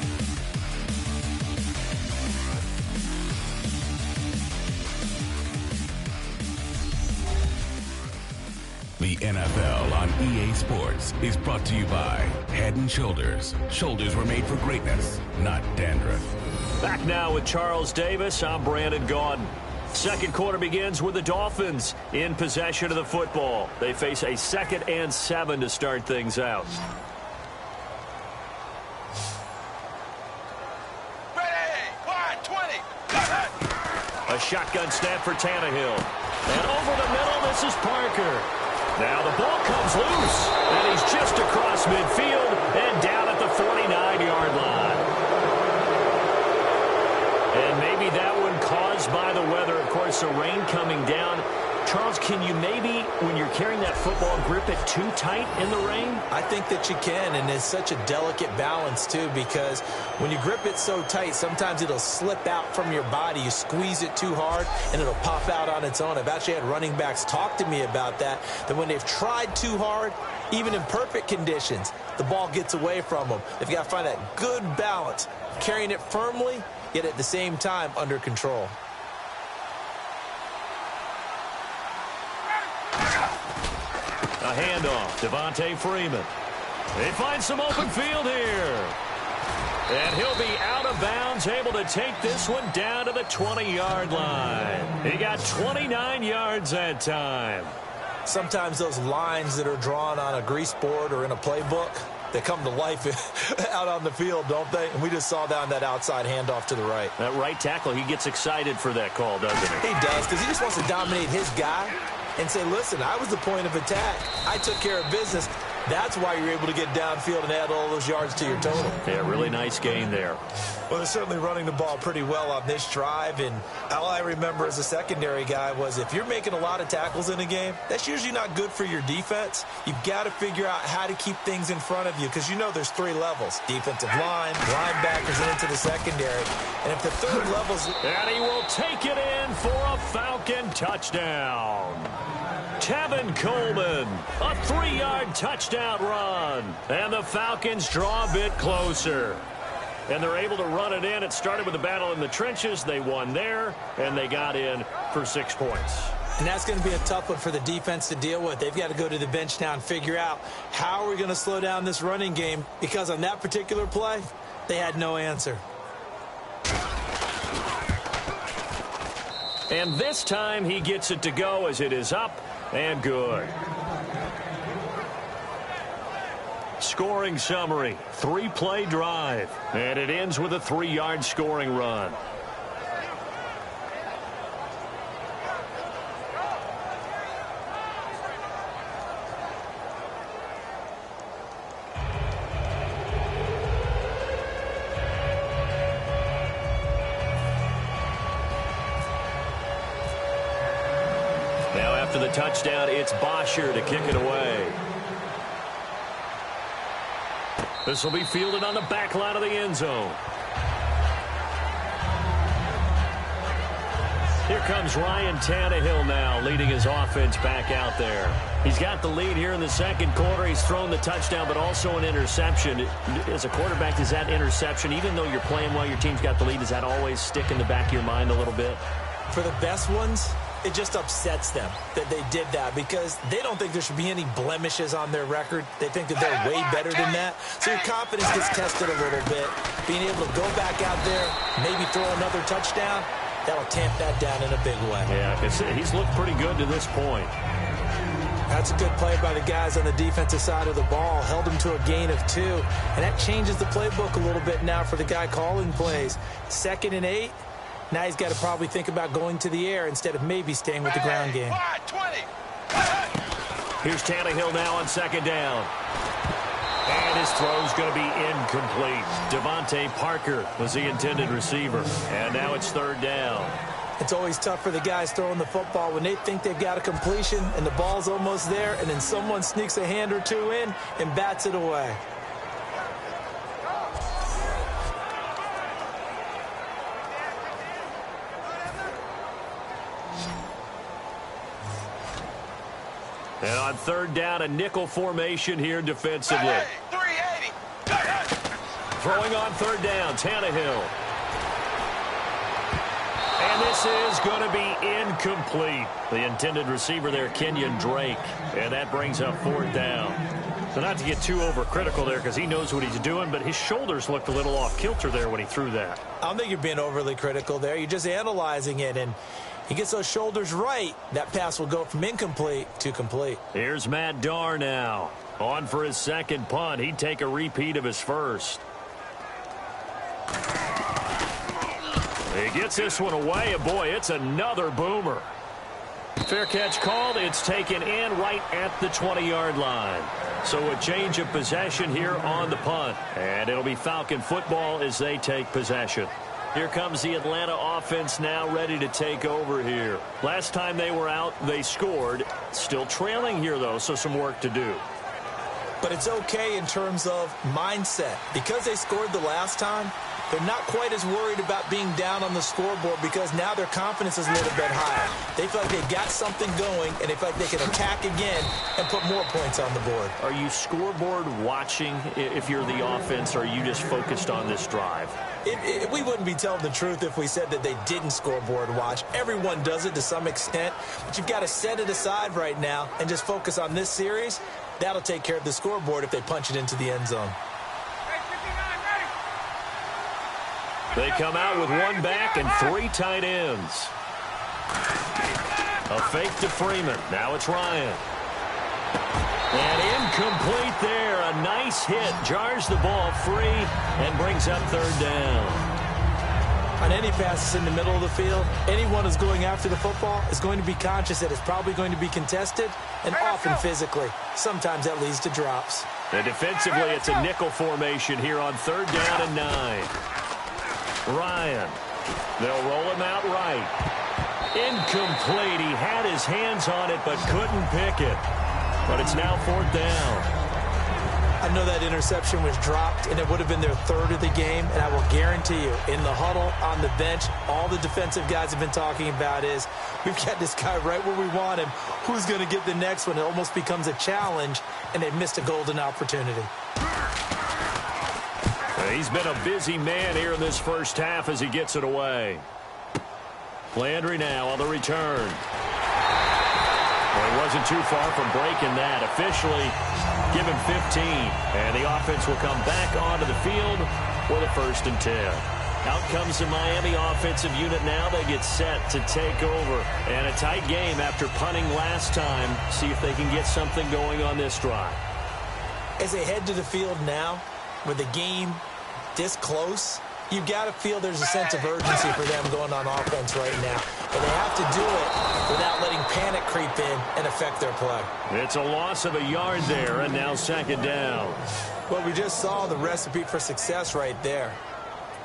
The NFL on EA Sports is brought to you by Head & Shoulders. Shoulders were made for greatness, not dandruff. Back now with Charles Davis. I'm Brandon Gaudin. 2nd quarter begins with the Dolphins in possession of the football. They face a 2nd and 7 to start things out. Ready, wide, 20. A shotgun snap for Tannehill. And over the middle, this is Parker. Now the ball comes loose, and he's just across midfield and down at the 49-yard line. And maybe that one caused by the weather. Of course, the rain coming down. Charles, can you maybe, when you're carrying that football, grip it too tight in the rain? I think that you can, and it's such a delicate balance, too, because when you grip it so tight, sometimes it'll slip out from your body. You squeeze it too hard, and it'll pop out on its own. I've actually had running backs talk to me about that when they've tried too hard, even in perfect conditions, the ball gets away from them. They've got to find that good balance, carrying it firmly, yet at the same time under control. A handoff, Devontae Freeman. They find some open field here. And he'll be out of bounds, able to take this one down to the 20-yard line. He got 29 yards that time. Sometimes those lines that are drawn on a grease board or in a playbook, they come to life out on the field, don't they? And we just saw that on that outside handoff to the right. That right tackle, he gets excited for that call, doesn't he? He does, because he just wants to dominate his guy and say, listen, I was the point of attack. I took care of business. That's why you're able to get downfield and add all those yards to your total. Yeah, really nice gain there. Well, they're certainly running the ball pretty well on this drive, and all I remember as a secondary guy was if you're making a lot of tackles in a game, that's usually not good for your defense. You've got to figure out how to keep things in front of you, because you know there's 3 levels: defensive line, linebackers, and into the secondary. And if the third level's... And he will take it in for a Falcon touchdown. Tevin Coleman, a 3-yard touchdown run. And the Falcons draw a bit closer. And they're able to run it in. It started with a battle in the trenches. They won there, and they got in for 6 points. And that's going to be a tough one for the defense to deal with. They've got to go to the bench now and figure out how are we going to slow down this running game, because on that particular play, they had no answer. And this time he gets it to go as it is up and good. Scoring summary, 3-play drive, and it ends with a 3-yard scoring run. Now after the touchdown, it's Bosher to kick it away. This will be fielded on the back line of the end zone. Here comes Ryan Tannehill now, leading his offense back out there. He's got the lead here in the second quarter. He's thrown the touchdown, but also an interception. As a quarterback, does that interception, even though you're playing well, your team's got the lead, does that always stick in the back of your mind a little bit? For the best ones, it just upsets them that they did that, because they don't think there should be any blemishes on their record. They think that they're way better than that. So your confidence gets tested a little bit. Being able to go back out there, maybe throw another touchdown, that'll tamp that down in a big way. Yeah, he's looked pretty good to this point. That's a good play by the guys on the defensive side of the ball. Held them to a gain of 2. And that changes the playbook a little bit now for the guy calling plays. 2nd and 8. Now he's got to probably think about going to the air instead of maybe staying with the ground game. Here's Tannehill now on 2nd down. And his throw's going to be incomplete. Devontae Parker was the intended receiver. And now it's 3rd down. It's always tough for the guys throwing the football when they think they've got a completion and the ball's almost there, and then someone sneaks a hand or 2 in and bats it away. And on 3rd down, a nickel formation here defensively. 380. Throwing on 3rd down, Tannehill. And this is going to be incomplete. The intended receiver there, Kenyon Drake. And that brings up 4th down. So not to get too overcritical there, because he knows what he's doing, but his shoulders looked a little off kilter there when he threw that. I don't think you're being overly critical there. You're just analyzing it, and he gets those shoulders right. That pass will go from incomplete to complete. Here's Matt Darr now. On for his 2nd punt. He'd take a repeat of his 1st. He gets this one away, and boy, it's another boomer. Fair catch called. It's taken in right at the 20-yard line. So a change of possession here on the punt. And it'll be Falcon football as they take possession. Here comes the Atlanta offense now ready to take over here. Last time they were out, they scored. Still trailing here, though, so some work to do. But it's okay in terms of mindset. Because they scored the last time, they're not quite as worried about being down on the scoreboard, because now their confidence is a little bit higher. They feel like they've got something going, and they feel like they can attack again and put more points on the board. Are you scoreboard watching if you're the offense, or are you just focused on this drive? We wouldn't be telling the truth if we said that they didn't scoreboard watch. Everyone does it to some extent, but you've got to set it aside right now and just focus on this series. That'll take care of the scoreboard if they punch it into the end zone. They come out with 1 back and 3 tight ends. A fake to Freeman. Now it's Ryan. And incomplete there. A nice hit. Jars the ball free and brings up third down. On any passes in the middle of the field, anyone who's going after the football is going to be conscious that it's probably going to be contested and often physically. Sometimes that leads to drops. And defensively, it's a nickel formation here on third down and 9. Ryan. They'll roll him out right. Incomplete. He had his hands on it but couldn't pick it. But it's now fourth down. I know that interception was dropped, and it would have been their third of the game, and I will guarantee you, in the huddle, on the bench, all the defensive guys have been talking about is, we've got this guy right where we want him. Who's going to get the next one? It almost becomes a challenge, and they've missed a golden opportunity. He's been a busy man here in this first half as he gets it away. Landry now on the return. Well, he wasn't too far from breaking that. Officially, give him 15. And the offense will come back onto the field for the 1st and 10. Out comes the Miami offensive unit now. They get set to take over. And a tight game after punting last time. See if they can get something going on this drive. As they head to the field now, with the game this close, you've got to feel there's a sense of urgency for them going on offense right now. But they have to do it without letting panic creep in and affect their play. It's a loss of a yard there, and now 2nd down. Well, we just saw the recipe for success right there.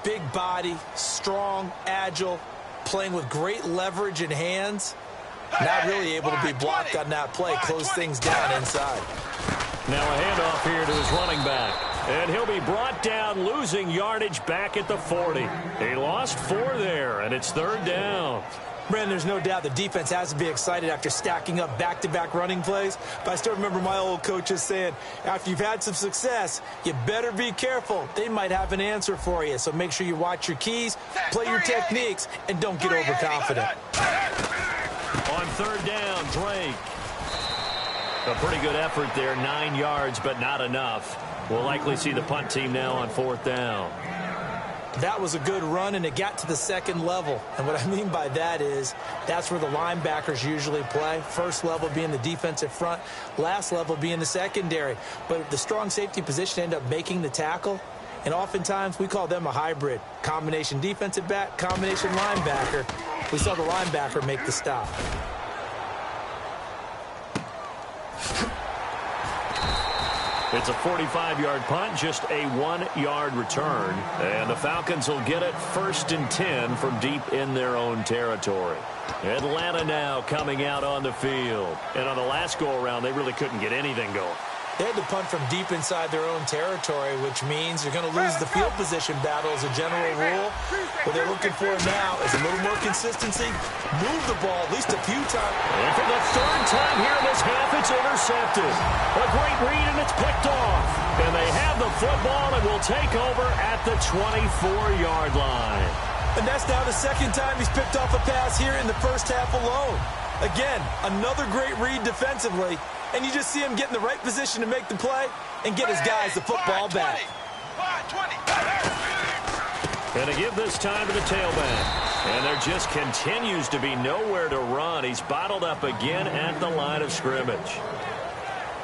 Big body, strong, agile, playing with great leverage in hands. Not really able to be blocked on that play, close things down inside. Now a handoff here to his running back. And he'll be brought down, losing yardage back at the 40. He lost 4 there, and it's 3rd down. Brandon, there's no doubt the defense has to be excited after stacking up back-to-back running plays. But I still remember my old coaches saying, after you've had some success, you better be careful. They might have an answer for you. So make sure you watch your keys, play your techniques, and don't get overconfident. On 3rd down, Drake. A pretty good effort there, 9 yards, but not enough. We'll likely see the punt team now on 4th down. That was a good run, and it got to the 2nd level. And what I mean by that is that's where the linebackers usually play. First level being the defensive front, last level being the secondary. But the strong safety position ended up making the tackle, and oftentimes we call them a hybrid. Combination defensive back, combination linebacker. We saw the linebacker make the stop. It's a 45-yard punt, just a 1-yard return. And the Falcons will get it 1st and 10 from deep in their own territory. Atlanta now coming out on the field. And on the last go-around, they really couldn't get anything going. They had to punt from deep inside their own territory, which means you're going to lose the field position battle as a general rule. What they're looking for now is a little more consistency, move the ball at least a few times. And for the 3rd time here in this half, it's intercepted. A great read, and it's picked off. And they have the football and will take over at the 24-yard line. And that's now the 2nd time he's picked off a pass here in the first half alone. Again, another great read defensively. And you just see him get in the right position to make the play and get his guys the football back. And to give this time to the tailback. And there just continues to be nowhere to run. He's bottled up again at the line of scrimmage.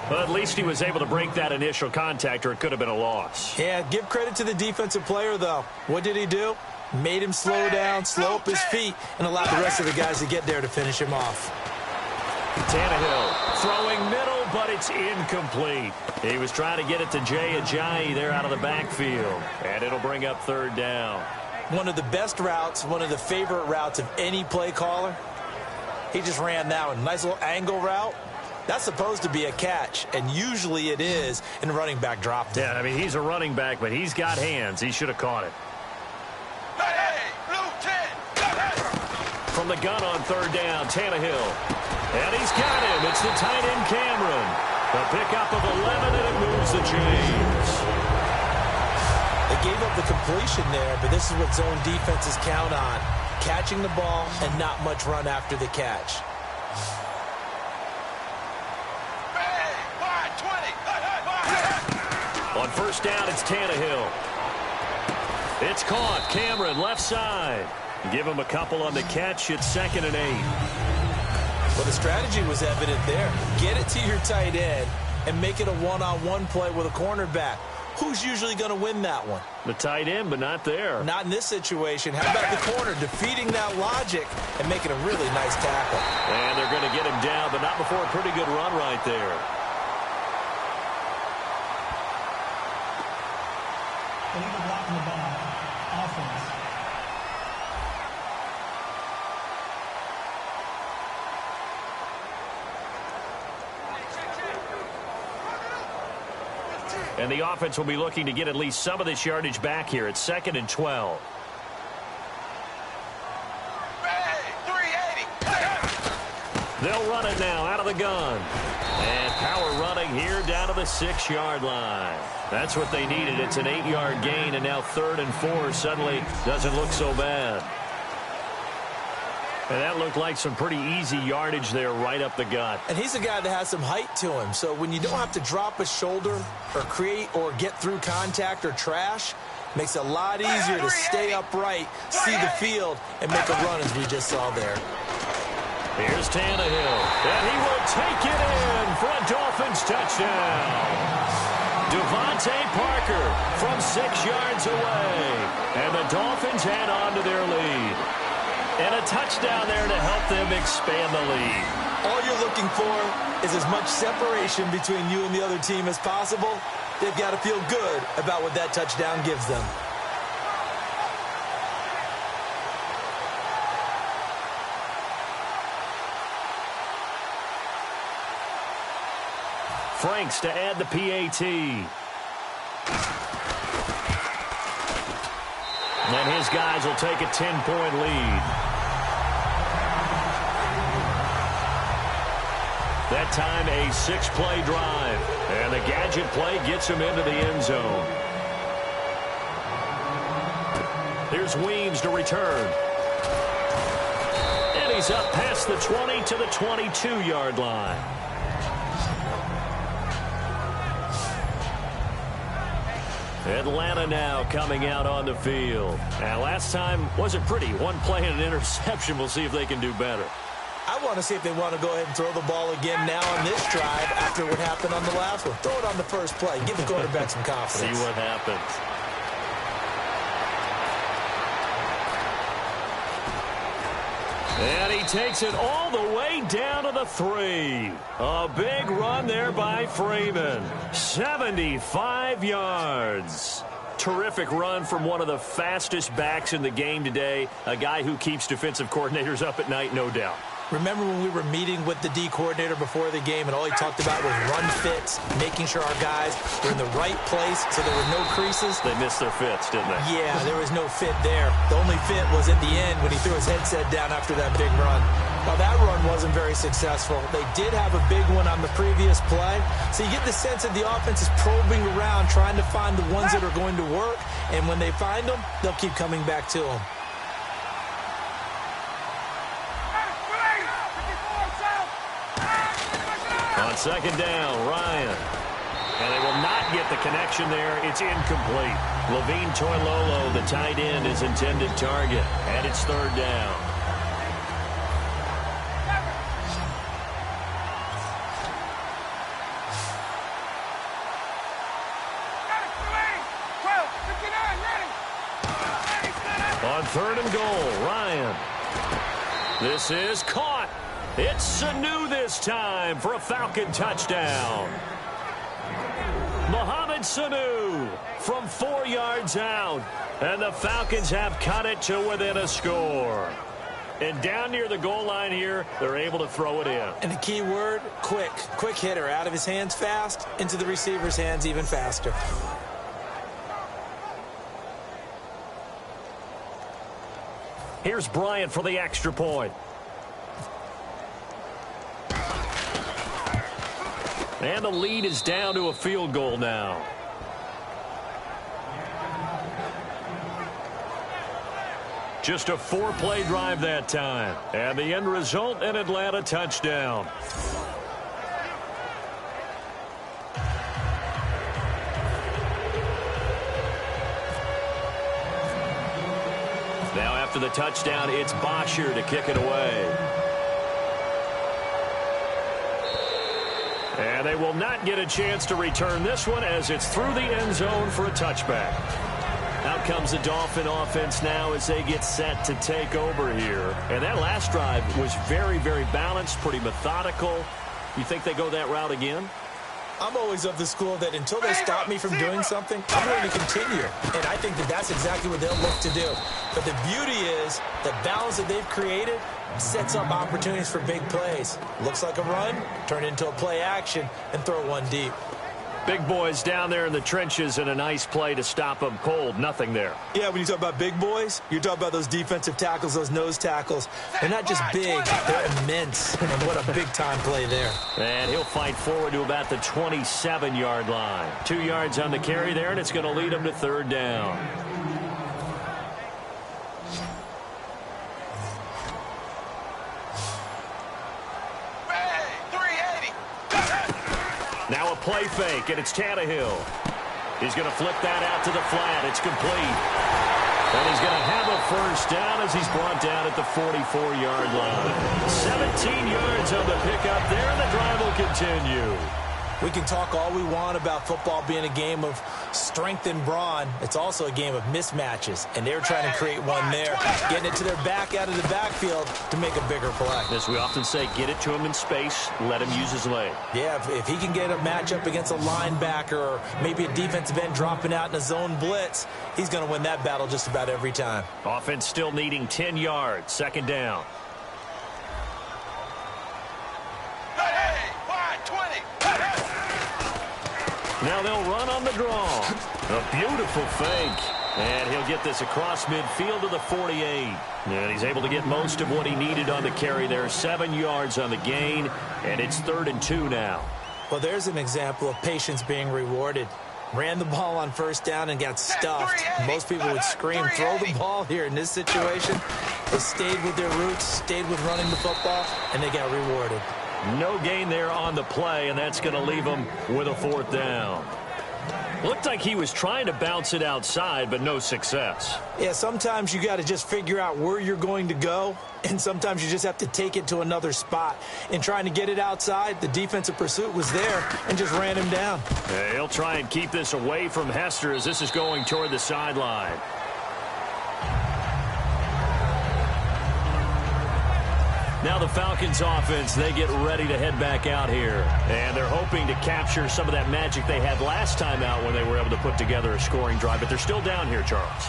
But at least he was able to break that initial contact, or it could have been a loss. Yeah, give credit to the defensive player, though. What did he do? Made him slow down, slow up his feet, and allowed the rest of the guys to get there to finish him off. Tannehill throwing middle, but it's incomplete. He was trying to get it to Jay Ajayi there out of the backfield, and it'll bring up 3rd down. One of the best routes, one of the favorite routes of any play caller. He just ran that one. Nice little angle route. That's supposed to be a catch, and usually it is, and the running back dropped it. Yeah, I mean, he's a running back, but he's got hands. He should have caught it. From the gun on 3rd down, Tannehill. And he's got him. It's the tight end, Cameron. A pickup of 11, and it moves the chains. They gave up the completion there, but this is what zone defenses count on. Catching the ball and not much run after the catch. On 1st down, it's Tannehill. It's caught. Cameron, left side. Give him a couple on the catch. It's 2nd and 8. Well, the strategy was evident there. Get it to your tight end, and make it a one-on-one play with a cornerback. Who's usually going to win that one? The tight end, but not there. Not in this situation. How about the corner defeating that logic and making a really nice tackle? And they're going to get him down, but not before a pretty good run right there. Illegal block in the back. Offense. And the offense will be looking to get at least some of this yardage back here. It's 2nd and 12. They'll run it now out of the gun. And power running here down to the 6-yard line. That's what they needed. It's an 8-yard gain, and now 3rd and 4 suddenly doesn't look so bad. And that looked like some pretty easy yardage there right up the gut. And he's a guy that has some height to him. So when you don't have to drop a shoulder or create or get through contact or trash, makes it a lot easier to stay upright, see the field, and make a run as we just saw there. Here's Tannehill, and he will take it in for a Dolphins touchdown. Devontae Parker from 6 yards away, and the Dolphins add on to their lead. And a touchdown there to help them expand the lead. All you're looking for is as much separation between you and the other team as possible. They've got to feel good about what that touchdown gives them. Franks to add the PAT. And his guys will take a 10-point lead. That time a 6-play drive. And the gadget play gets him into the end zone. Here's Weems to return. And he's up past the 20 to the 22-yard line. Atlanta now coming out on the field. Now, last time wasn't pretty. One play and an interception. We'll see if they can do better. I want to see if they want to go ahead and throw the ball again now on this drive after what happened on the last one. Throw it on the first play. Give the quarterback some confidence. See what happens. And he takes it all the way down to the 3. A big run there by Freeman. 75 yards. Terrific run from one of the fastest backs in the game today. A guy who keeps defensive coordinators up at night, no doubt. Remember when we were meeting with the D coordinator before the game and all he talked about was run fits, making sure our guys were in the right place so there were no creases? They missed their fits, didn't they? Yeah, there was no fit there. The only fit was at the end when he threw his headset down after that big run. Well, that run wasn't very successful. They did have a big one on the previous play. So you get the sense that the offense is probing around, trying to find the ones that are going to work. And when they find them, they'll keep coming back to them. On 2nd down, Ryan. And they will not get the connection there. It's incomplete. Levine Toilolo, the tight end, is intended target. And it's 3rd down. On 3rd and goal, Ryan. This is caught. It's Sanu this time for a Falcon touchdown. Mohamed Sanu from 4 yards out. And the Falcons have cut it to within a score. And down near the goal line here, they're able to throw it in. And the key word, quick. Quick hitter. Out of his hands fast, into the receiver's hands even faster. Here's Bryant for the extra point. And the lead is down to a field goal now. Just a 4-play drive that time. And the end result, an Atlanta touchdown. Now after the touchdown, it's Bosher to kick it away. And they will not get a chance to return this one as it's through the end zone for a touchback. Out comes the Dolphin offense now as they get set to take over here. And that last drive was very, very balanced, pretty methodical. You think they go that route again? I'm always of the school that until they stop me from doing something, I'm going to continue. And I think that that's exactly what they'll look to do. But the beauty is the balance that they've created sets up opportunities for big plays. Looks like a run, turn into a play action, and throw one deep. Big boys down there in the trenches and a nice play to stop them cold. Nothing there. Yeah, when you talk about big boys, you're talking about those defensive tackles, those nose tackles. They're not just big, they're immense. And what a big-time play there. And he'll fight forward to about the 27-yard line. 2 yards on the carry there, and it's going to lead him to third down. Now a play fake, and it's Tannehill. He's going to flip that out to the flat. It's complete. And he's going to have a first down as he's brought down at the 44-yard line. 17 yards on the pickup there, and the drive will continue. We can talk all we want about football being a game of strength and brawn. It's also a game of mismatches, and they're trying to create one there, getting it to their back out of the backfield to make a bigger play. As we often say, get it to him in space, let him use his leg. Yeah, if he can get a matchup against a linebacker or maybe a defensive end dropping out in a zone blitz, he's going to win that battle just about every time. Offense still needing 10 yards, second down. Now they'll run on the draw. A beautiful fake. And he'll get this across midfield to the 48. And he's able to get most of what he needed on the carry there. 7 yards on the gain. And it's 3rd and 2 now. Well, there's an example of patience being rewarded. Ran the ball on first down and got stuffed. Most people would scream, throw the ball here in this situation. They stayed with their roots, stayed with running the football, and they got rewarded. No gain there on the play, and that's going to leave him with a 4th down. Looked like he was trying to bounce it outside, but no success. Yeah, sometimes you got to just figure out where you're going to go, and sometimes you just have to take it to another spot. In trying to get it outside, the defensive pursuit was there and just ran him down. Yeah, he'll try and keep this away from Hester as this is going toward the sideline. Now the Falcons offense, they get ready to head back out here. And they're hoping to capture some of that magic they had last time out when they were able to put together a scoring drive. But they're still down here, Charles.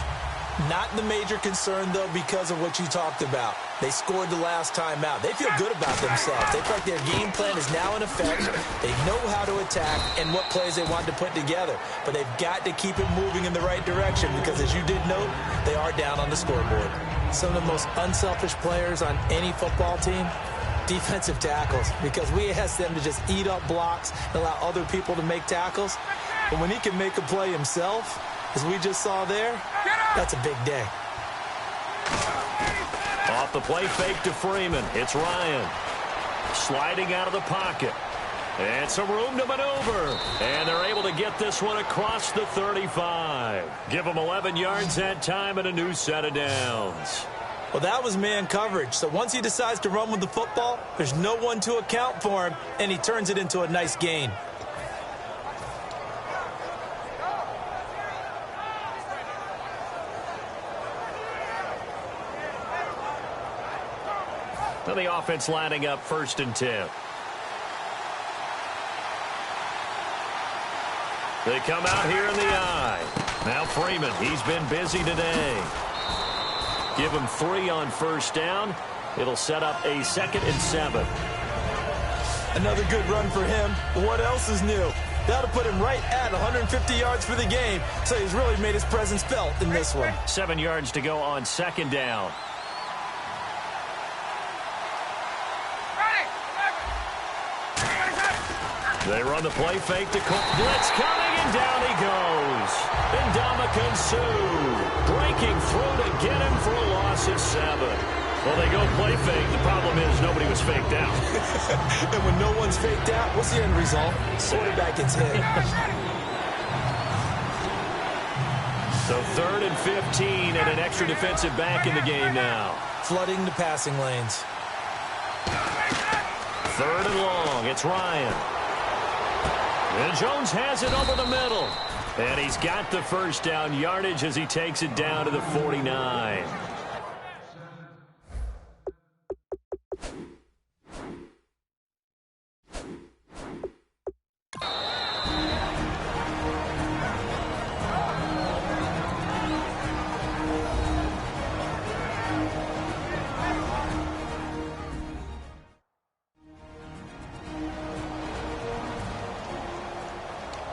Not the major concern, though, because of what you talked about. They scored the last time out. They feel good about themselves. They feel like their game plan is now in effect. They know how to attack and what plays they want to put together. But they've got to keep it moving in the right direction because, as you did note, they are down on the scoreboard. Some of the most unselfish players on any football team, defensive tackles, because we ask them to just eat up blocks and allow other people to make tackles. But when he can make a play himself, as we just saw there, that's a big day. Off the play fake to Freeman. It's Ryan. Sliding out of the pocket. And some room to maneuver. And they're able to get this one across the 35. Give them 11 yards that time and a new set of downs. Well, that was man coverage. So once he decides to run with the football, there's no one to account for him, and he turns it into a nice gain. Now the offense lining up 1st and 10. They come out here in the eye. Now Freeman, he's been busy today. Give him 3 on first down. It'll set up a 2nd and 7. Another good run for him. What else is new? That'll put him right at 150 yards for the game. So he's really made his presence felt in this one. 7 yards to go on 2nd down. They run the play fake to Cole. Blitz coming, and down he goes. Ndamukong Suh breaking through to get him for a loss of 7. Well, they go play fake. The problem is nobody was faked out. And when no one's faked out, what's the end result? Quarterback gets hit. So 3rd and 15 and an extra defensive back in the game now. Flooding the passing lanes. 3rd and long. It's Ryan. And Jones has it over the middle. And he's got the first down yardage as he takes it down to the 49.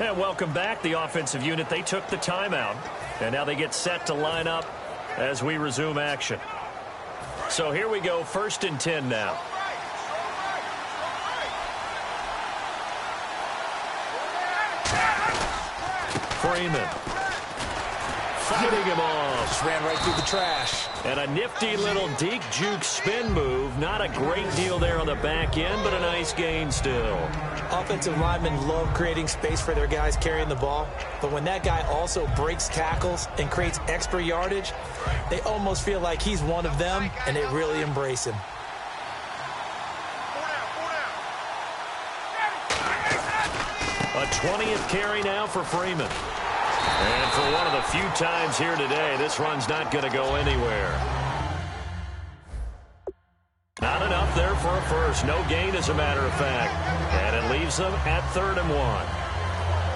And welcome back, the offensive unit. They took the timeout, and now they get set to line up as we resume action. So here we go, 1st and 10 now. Freeman fighting him off. Just ran right through the trash. And a nifty little deke juke spin move. Not a great deal there on the back end, but a nice gain still. Offensive linemen love creating space for their guys carrying the ball. But when that guy also breaks tackles and creates extra yardage, they almost feel like he's one of them, and they really embrace him. A 20th carry now for Freeman. And for one of the few times here today, this run's not going to go anywhere. Not enough there for a first. No gain, as a matter of fact. And it leaves them at 3rd and 1.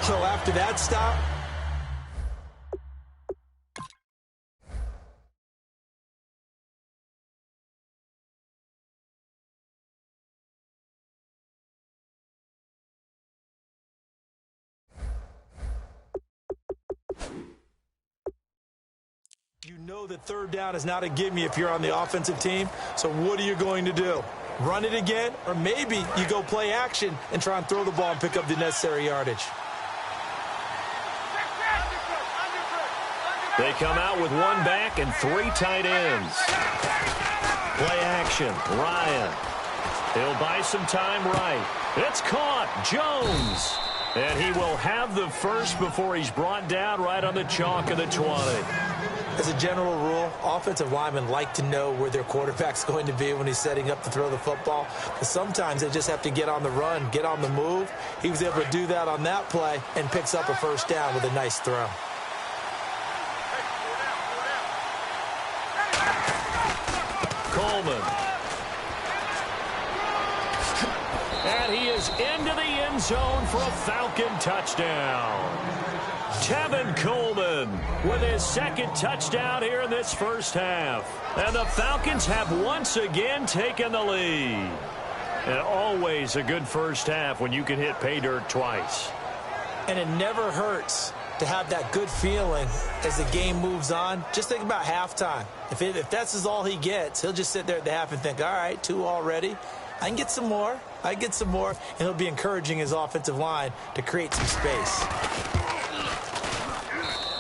So after that stop, you know that 3rd down is not a gimme if you're on the offensive team. So what are you going to do? Run it again? Or maybe you go play action and try and throw the ball and pick up the necessary yardage. They come out with 1 back and 3 tight ends. Play action. Ryan. He'll buy some time right. It's caught. Jones. And he will have the first before he's brought down right on the chalk of the 20. As a general rule, offensive linemen like to know where their quarterback's going to be when he's setting up to throw the football. But sometimes they just have to get on the run, get on the move. He was able to do that on that play and picks up a first down with a nice throw. Coleman. And he is into the end zone for a Falcon touchdown. Tevin Coleman with his 2nd touchdown here in this first half. And the Falcons have once again taken the lead. And always a good first half when you can hit pay dirt twice. And it never hurts to have that good feeling as the game moves on. Just think about halftime. If that's all he gets, he'll just sit there at the half and think, all right, 2 already. I can get some more. I can get some more. And he'll be encouraging his offensive line to create some space.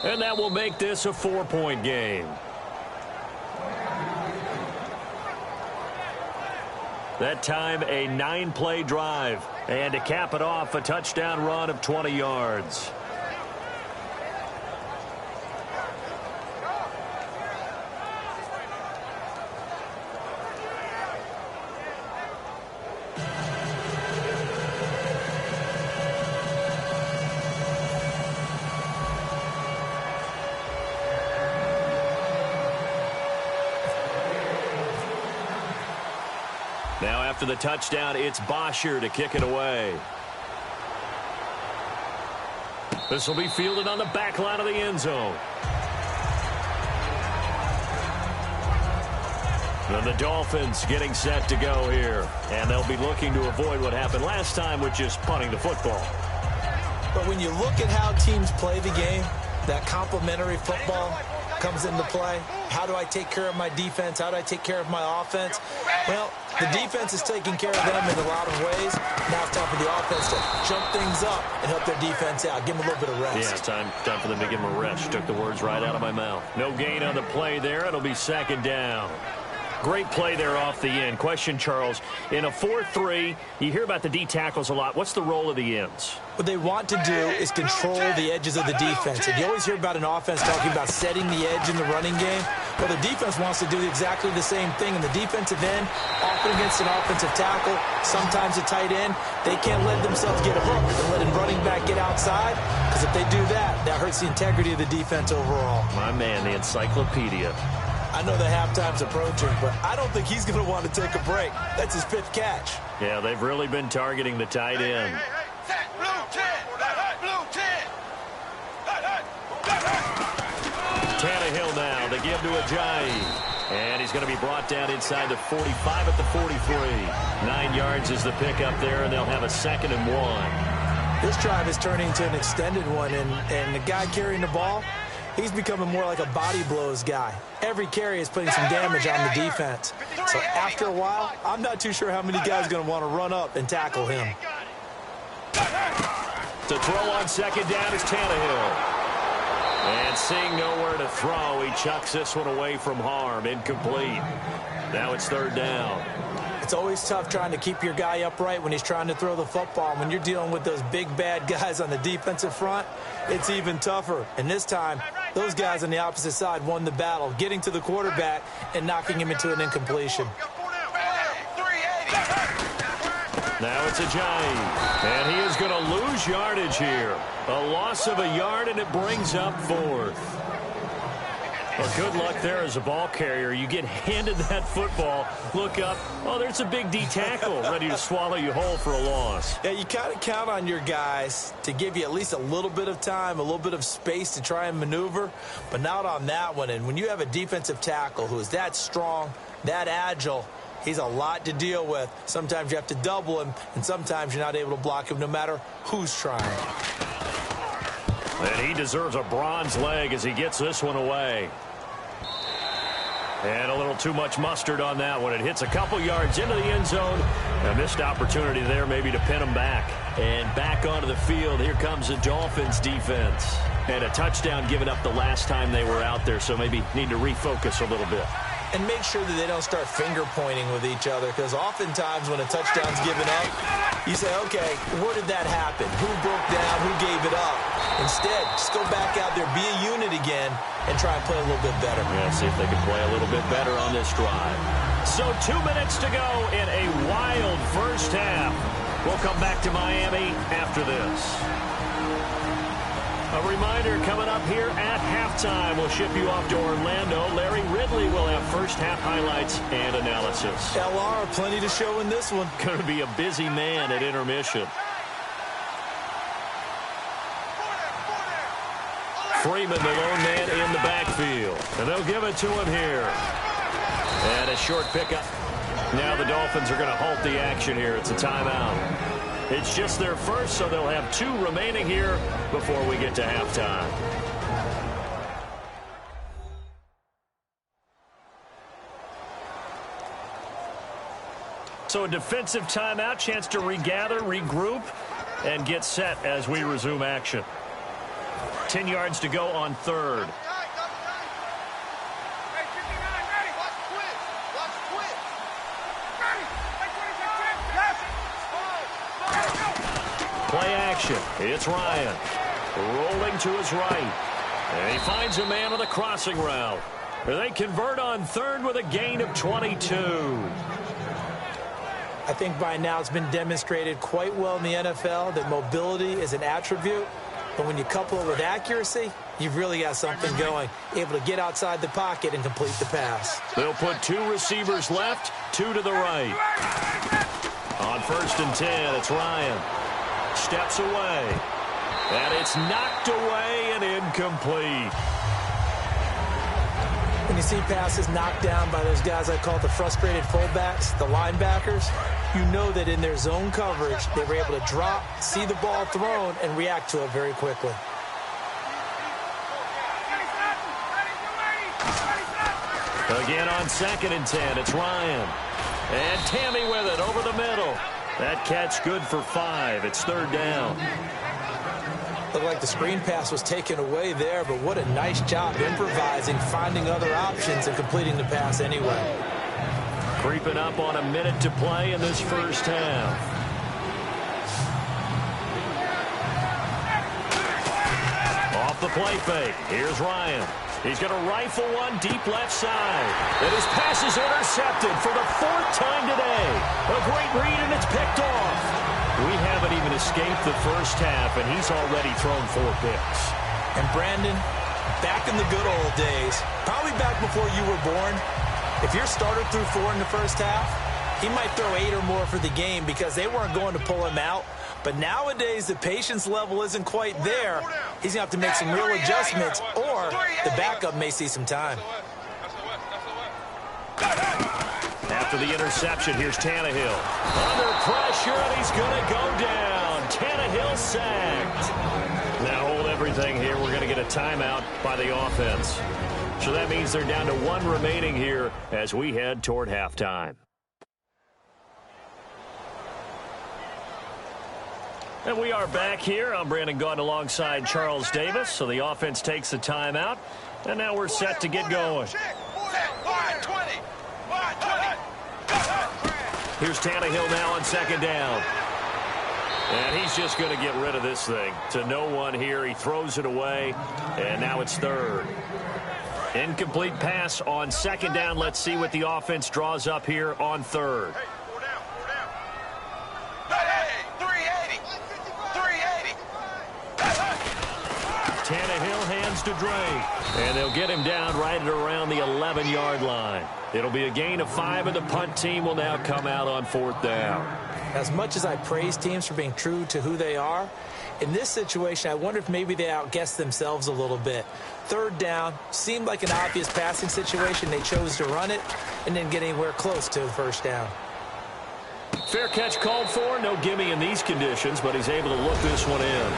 And that will make this a 4-point game. That time, a 9-play drive. And to cap it off, a touchdown run of 20 yards. Now after the touchdown, it's Bosher to kick it away. This will be fielded on the back line of the end zone. And the Dolphins getting set to go here. And they'll be looking to avoid what happened last time, which is punting the football. But when you look at how teams play the game, that complementary football comes into play. How do I take care of my defense? How do I take care of my offense? Well, the defense is taking care of them in a lot of ways. Now it's time for the offense to jump things up and help their defense out. Give them a little bit of rest. Yeah, time for them to give them a rest. Took the words right out of my mouth. No gain on the play there. It'll be 2nd down. Great play there off the end. Question, Charles, in a 4-3, you hear about the D tackles a lot. What's the role of the ends? What they want to do is control the edges of the defense. And you always hear about an offense talking about setting the edge in the running game. Well, the defense wants to do exactly the same thing. And the defensive end, often against an offensive tackle, sometimes a tight end, they can't let themselves get hooked and let a running back get outside, because if they do that, that hurts the integrity of the defense overall. My man, the encyclopedia. I know the halftime's approaching, but I don't think he's going to want to take a break. That's his 5th catch. Yeah, they've really been targeting the tight end. Blue 10. Blue 10. Tannehill now, they give to Ajayi. And he's going to be brought down inside the 45 at the 43. 9 yards is the pickup there, and they'll have a 2nd and 1. This drive is turning to an extended one, and the guy carrying the ball, he's becoming more like a body blows guy. Every carry is putting some damage on the defense. So after a while, I'm not too sure how many guys are going to want to run up and tackle him. To throw on 2nd down is Tannehill. And seeing nowhere to throw, he chucks this one away from harm. Incomplete. Now it's 3rd down. It's always tough trying to keep your guy upright when he's trying to throw the football. When you're dealing with those big, bad guys on the defensive front, it's even tougher. And this time, those guys on the opposite side won the battle, getting to the quarterback and knocking him into an incompletion. Now it's Ajayi, and he is going to lose yardage here. A loss of a yard, and it brings up 4th. Well, good luck there as a ball carrier. You get handed that football, look up, oh, there's a big D tackle ready to swallow you whole for a loss. Yeah, you kind of count on your guys to give you at least a little bit of time, a little bit of space to try and maneuver, but not on that one. And when you have a defensive tackle who is that strong, that agile, he's a lot to deal with. Sometimes you have to double him, and sometimes you're not able to block him no matter who's trying. And he deserves a bronze leg as he gets this one away. And a little too much mustard on that one. It hits a couple yards into the end zone. A missed opportunity there maybe to pin him back. And back onto the field, here comes the Dolphins defense. And a touchdown given up the last time they were out there, so maybe need to refocus a little bit. And make sure that they don't start finger-pointing with each other, because oftentimes when a touchdown's given up, you say, okay, where did that happen? Who broke down? Who gave it up? Instead, just go back out there, be a unit again, and try and play a little bit better. Yeah, see if they can play a little bit better on this drive. So 2 minutes to go in a wild first half. We'll come back to Miami after this. A reminder, coming up here at halftime, we'll ship you off to Orlando. Larry Ridley will have first half highlights and analysis. LR, plenty to show in this one. Going to be a busy man at intermission. Freeman, the lone man in the backfield. And they'll give it to him here. And a short pickup. Now the Dolphins are going to halt the action here. It's a timeout. It's just their first, so they'll have 2 remaining here before we get to halftime. So a defensive timeout, chance to regather, regroup, and get set as we resume action. 10 yards to go on 3rd. Play action. It's Ryan. Rolling to his right. And he finds a man on the crossing route. They convert on 3rd with a gain of 22. I think by now it's been demonstrated quite well in the NFL that mobility is an attribute. But when you couple it with accuracy, you've really got something going. Able to get outside the pocket and complete the pass. They'll put 2 receivers left, 2 to the right. On 1st and 10, it's Ryan. Steps away. And it's knocked away and incomplete. When you see passes knocked down by those guys I call the frustrated fullbacks, the linebackers, you know that in their zone coverage, they were able to drop, see the ball thrown, and react to it very quickly. Again on 2nd and 10, it's Ryan. And Tammy with it over the middle. That catch good for 5. It's 3rd down. Looked like the screen pass was taken away there, but what a nice job improvising, finding other options, and completing the pass anyway. Creeping up on a minute to play in this first half. Off the play fake. Here's Ryan. He's going to rifle one deep left side. And his pass is intercepted for the 4th time today. A great read, and it's picked off. We haven't even escaped the first half, and he's already thrown 4 picks. And Brandon, back in the good old days, probably back before you were born, if your starter threw 4 in the first half, he might throw 8 or more for the game because they weren't going to pull him out. But nowadays, the patience level isn't quite there. He's going to have to make some real adjustments, or the backup may see some time. After the interception, here's Tannehill. Under pressure, and he's going to go down. Tannehill sacked. Now hold everything here. We're going to get a timeout by the offense. So that means they're down to 1 remaining here as we head toward halftime. And we are back here. I'm Brandon Gaudin alongside Charles Davis. So the offense takes the timeout. And now we're set to get going. Here's Tannehill now on 2nd down. And he's just going to get rid of this thing. To no one here. He throws it away. And now it's 3rd. Incomplete pass on 2nd down. Let's see what the offense draws up here on 3rd. Tannehill hands to Drake. And they'll get him down right at around the 11-yard line. It'll be a gain of 5, and the punt team will now come out on 4th down. As much as I praise teams for being true to who they are, in this situation, I wonder if maybe they outguessed themselves a little bit. 3rd down seemed like an obvious passing situation. They chose to run it and didn't get anywhere close to the 1st down. Fair catch called for. No gimme in these conditions, but he's able to look this one in.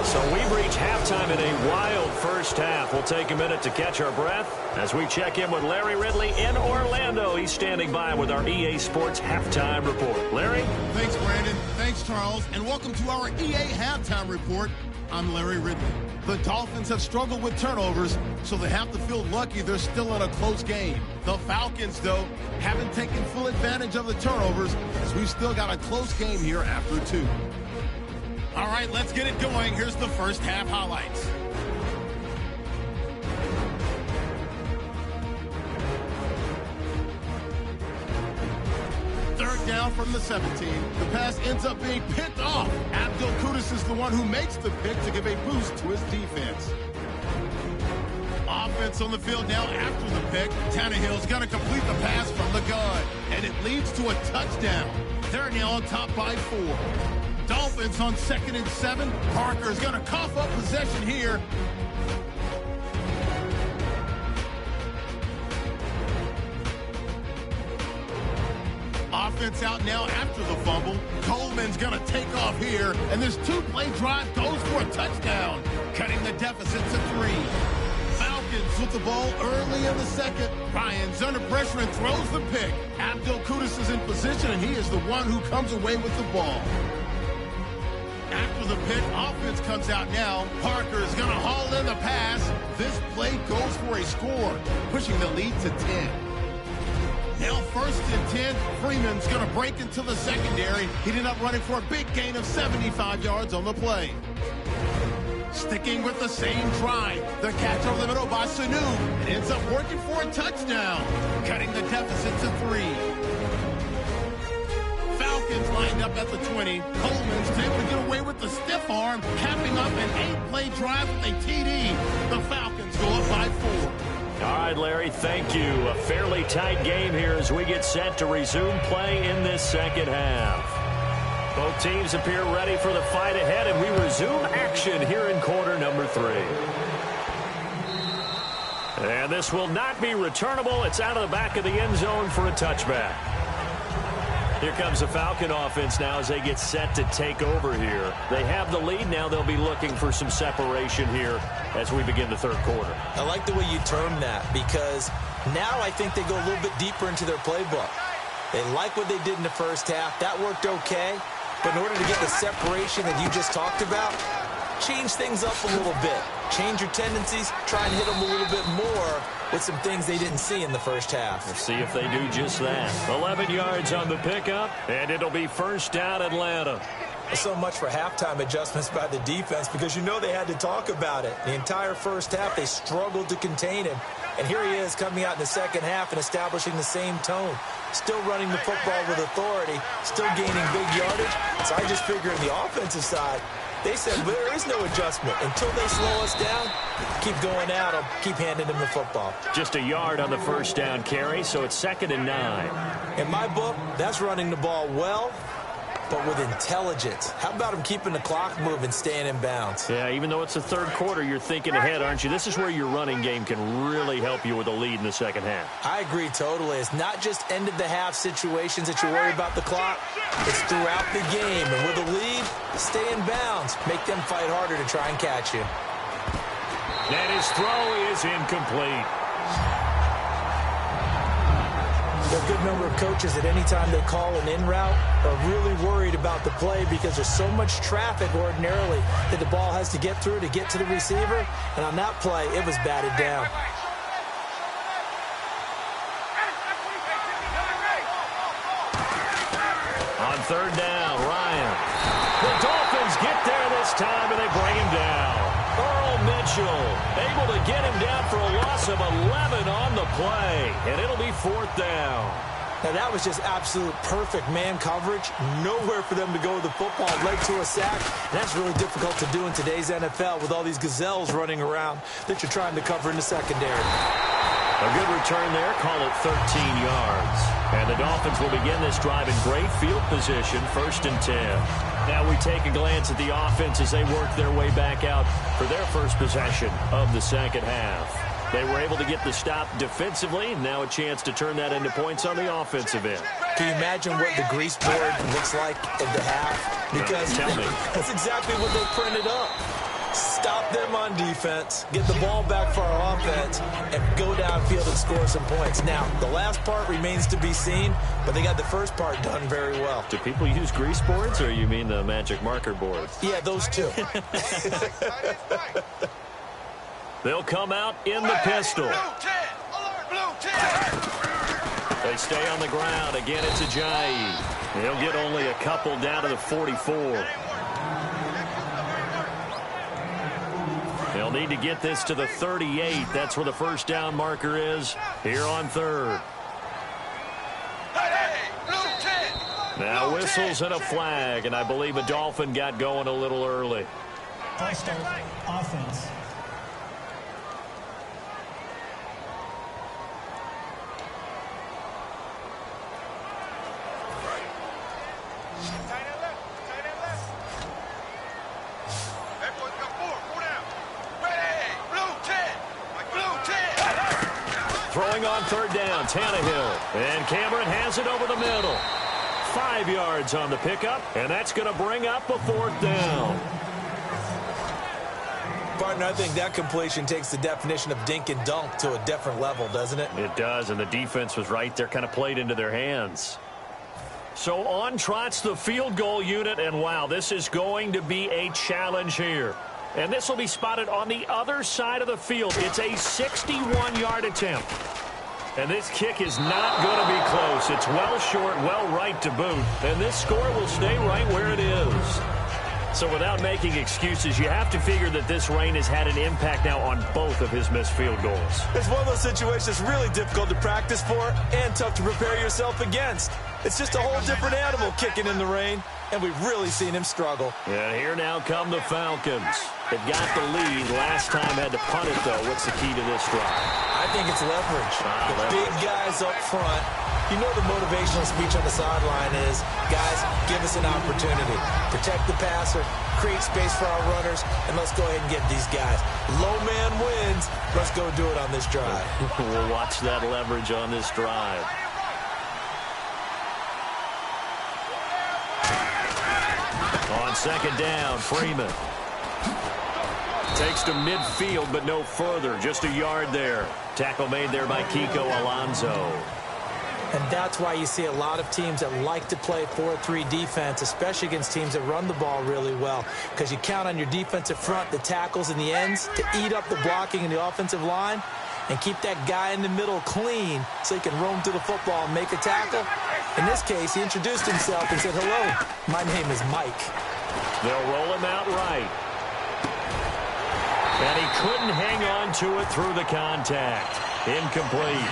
So we've reached halftime in a wild first half. We'll take a minute to catch our breath as we check in with Larry Ridley in Orlando. He's standing by with our EA Sports Halftime Report. Larry? Thanks, Brandon. Thanks, Charles. And welcome to our EA Halftime Report. I'm Larry Ridley. The Dolphins have struggled with turnovers, so they have to feel lucky they're still in a close game. The Falcons, though, haven't taken full advantage of the turnovers, as we've still got a close game here after 2. All right, let's get it going. Here's the first half highlights. Down from the 17. The pass ends up being picked off. Abdul Kudus is the one who makes the pick to give a boost to his defense. Offense on the field now after the pick. Tannehill's going to complete the pass from the gun, and it leads to a touchdown. They're now on top by 4. Dolphins on 2nd and 7. Parker's going to cough up possession here. Offense out now after the fumble. Coleman's going to take off here, and this 2-play drive goes for a touchdown, cutting the deficit to 3. Falcons with the ball early in the 2nd. Ryan's under pressure and throws the pick. Abdul Kudus is in position, and he is the one who comes away with the ball. After the pick, offense comes out now. Parker is going to haul in the pass. This play goes for a score, pushing the lead to 10. Now 1st and 10, Freeman's going to break into the secondary. He ended up running for a big gain of 75 yards on the play. Sticking with the same drive, the catch over the middle by Sanu. It ends up working for a touchdown, cutting the deficit to 3. Falcons lined up at the 20. Coleman's able to get away with the stiff arm, capping up an 8-play drive with a TD. The Falcons go up by 4. All right, Larry, thank you. A fairly tight game here as we get set to resume play in this 2nd half. Both teams appear ready for the fight ahead, and we resume action here in quarter number 3. And this will not be returnable. It's out of the back of the end zone for a touchback. Here comes the Falcon offense now as they get set to take over here. They have the lead. Now they'll be looking for some separation here as we begin the 3rd quarter. I like the way you term that, because now I think they go a little bit deeper into their playbook. They like what they did in the first half. That worked okay. But in order to get the separation that you just talked about, change things up a little bit. Change your tendencies. Try and hit them a little bit more with some things they didn't see in the first half. We'll see if they do just that. 11 yards on the pickup, and it'll be 1st down Atlanta. So much for halftime adjustments by the defense, because you know they had to talk about it. The entire first half, they struggled to contain him. And here he is coming out in the second half and establishing the same tone. Still running the football with authority, still gaining big yardage. So I just figure on the offensive side, they said there is no adjustment. Until they slow us down, keep going out, I'll keep handing them the football. Just a yard on the first down carry, so it's 2nd and 9. In my book, that's running the ball well, but with intelligence. How about him keeping the clock moving, staying in bounds? Yeah, even though it's the third quarter, you're thinking ahead, aren't you? This is where your running game can really help you with a lead in the second half. I agree totally. It's not just end-of-the-half situations that you worry about the clock. It's throughout the game. And with a lead, stay in bounds. Make them fight harder to try and catch you. And his throw is incomplete. There are a good number of coaches that any time they call an in route are really worried about the play because there's so much traffic ordinarily that the ball has to get through to get to the receiver. And on that play, it was batted down. On third down, Ryan. The Dolphins get there this time, and they bring him down. Earl Mitchell able to get him down for a loss of 11 on the play, and it'll be 4th down. Now, that was just absolute perfect man coverage. Nowhere for them to go with the football. Led to a sack. And that's really difficult to do in today's NFL with all these gazelles running around that you're trying to cover in the secondary. A good return there. Call it 13 yards. And the Dolphins will begin this drive in great field position, 1st and 10. Now we take a glance at the offense as they work their way back out for their first possession of the second half. They were able to get the stop defensively. Now a chance to turn that into points on the offensive end. Can you imagine what the grease board looks like at the half? Because Tell me. That's exactly what they printed up. Stop them on defense, get the ball back for our offense, and go downfield and score some points. Now, the last part remains to be seen, but they got the first part done very well. Do people use grease boards, or you mean the magic marker boards? Yeah, those two. They'll come out in the pistol. Blue 10. They stay on the ground. Again, it's Ajayi. They'll get only a couple down to the 44. They'll need to get this to the 38. That's where the first down marker is here on third. Now whistles and a flag, and I believe a Dolphin got going a little early. False start, offense. Throwing on third down, Tannehill. And Cameron has it over the middle. 5 yards on the pickup, and that's going to bring up a 4th down. Partner, I think that completion takes the definition of dink and dunk to a different level, doesn't it? It does, and the defense was right there, kind of played into their hands. So on trots the field goal unit, and wow, this is going to be a challenge here. And this will be spotted on the other side of the field. It's a 61-yard attempt. And this kick is not going to be close. It's well short, well right to boot. And this score will stay right where it is. So without making excuses, you have to figure that this rain has had an impact now on both of his missed field goals. It's one of those situations really difficult to practice for and tough to prepare yourself against. It's just a whole different animal kicking in the rain, and we've really seen him struggle. And here now come the Falcons. They've got the lead. Last time had to punt it, though. What's the key to this drive? I think it's leverage. The big guys up front. You know the motivational speech on the sideline is, guys, give us an opportunity. Protect the passer, create space for our runners, and let's go ahead and get these guys. Low man wins. Let's go do it on this drive. We'll watch that leverage on this drive. On second down, Freeman. Takes to midfield, but no further. Just a yard there. Tackle made there by Kiko Alonso. And that's why you see a lot of teams that like to play 4-3 defense, especially against teams that run the ball really well, because you count on your defensive front, the tackles and the ends, to eat up the blocking in the offensive line and keep that guy in the middle clean so he can roam to the football and make a tackle. In this case, he introduced himself and said, hello, my name is Mike. They'll roll him out right. And he couldn't hang on to it through the contact. Incomplete.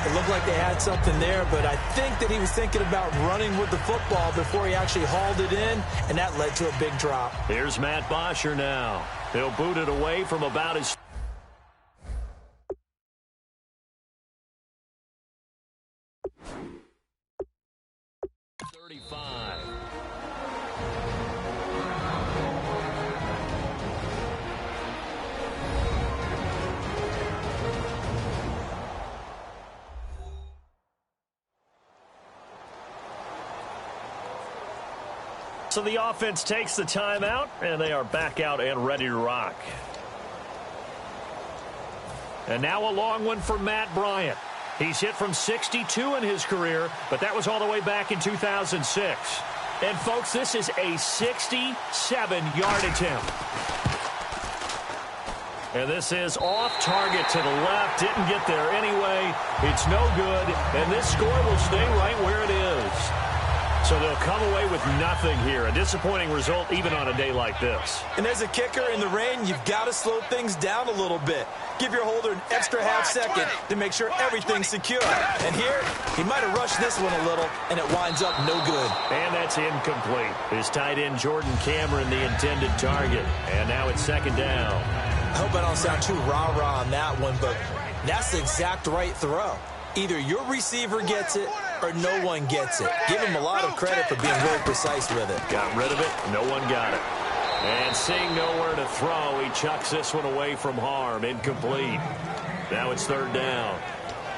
It looked like they had something there, but I think that he was thinking about running with the football before he actually hauled it in, and that led to a big drop. Here's Matt Bosher now. He'll boot it away from about his 35. So the offense takes the timeout, and they are back out and ready to rock. And now a long one for Matt Bryant. He's hit from 62 in his career, but that was all the way back in 2006. And, folks, this is a 67-yard attempt. And this is off target to the left. Didn't get there anyway. It's no good, and this score will stay right where it is. So they'll come away with nothing here. A disappointing result even on a day like this. And as a kicker in the rain, you've got to slow things down a little bit. Give your holder an extra half second to make sure everything's secure. And here, he might have rushed this one a little, and it winds up no good. And that's incomplete. His tight end, Jordan Cameron, the intended target. And now it's second down. I hope I don't sound too rah-rah on that one, but that's the exact right throw. Either your receiver gets it or no one gets it. Give him a lot of credit for being really precise with it. Got rid of it. No one got it. And seeing nowhere to throw, he chucks this one away from harm. Incomplete. Now it's third down.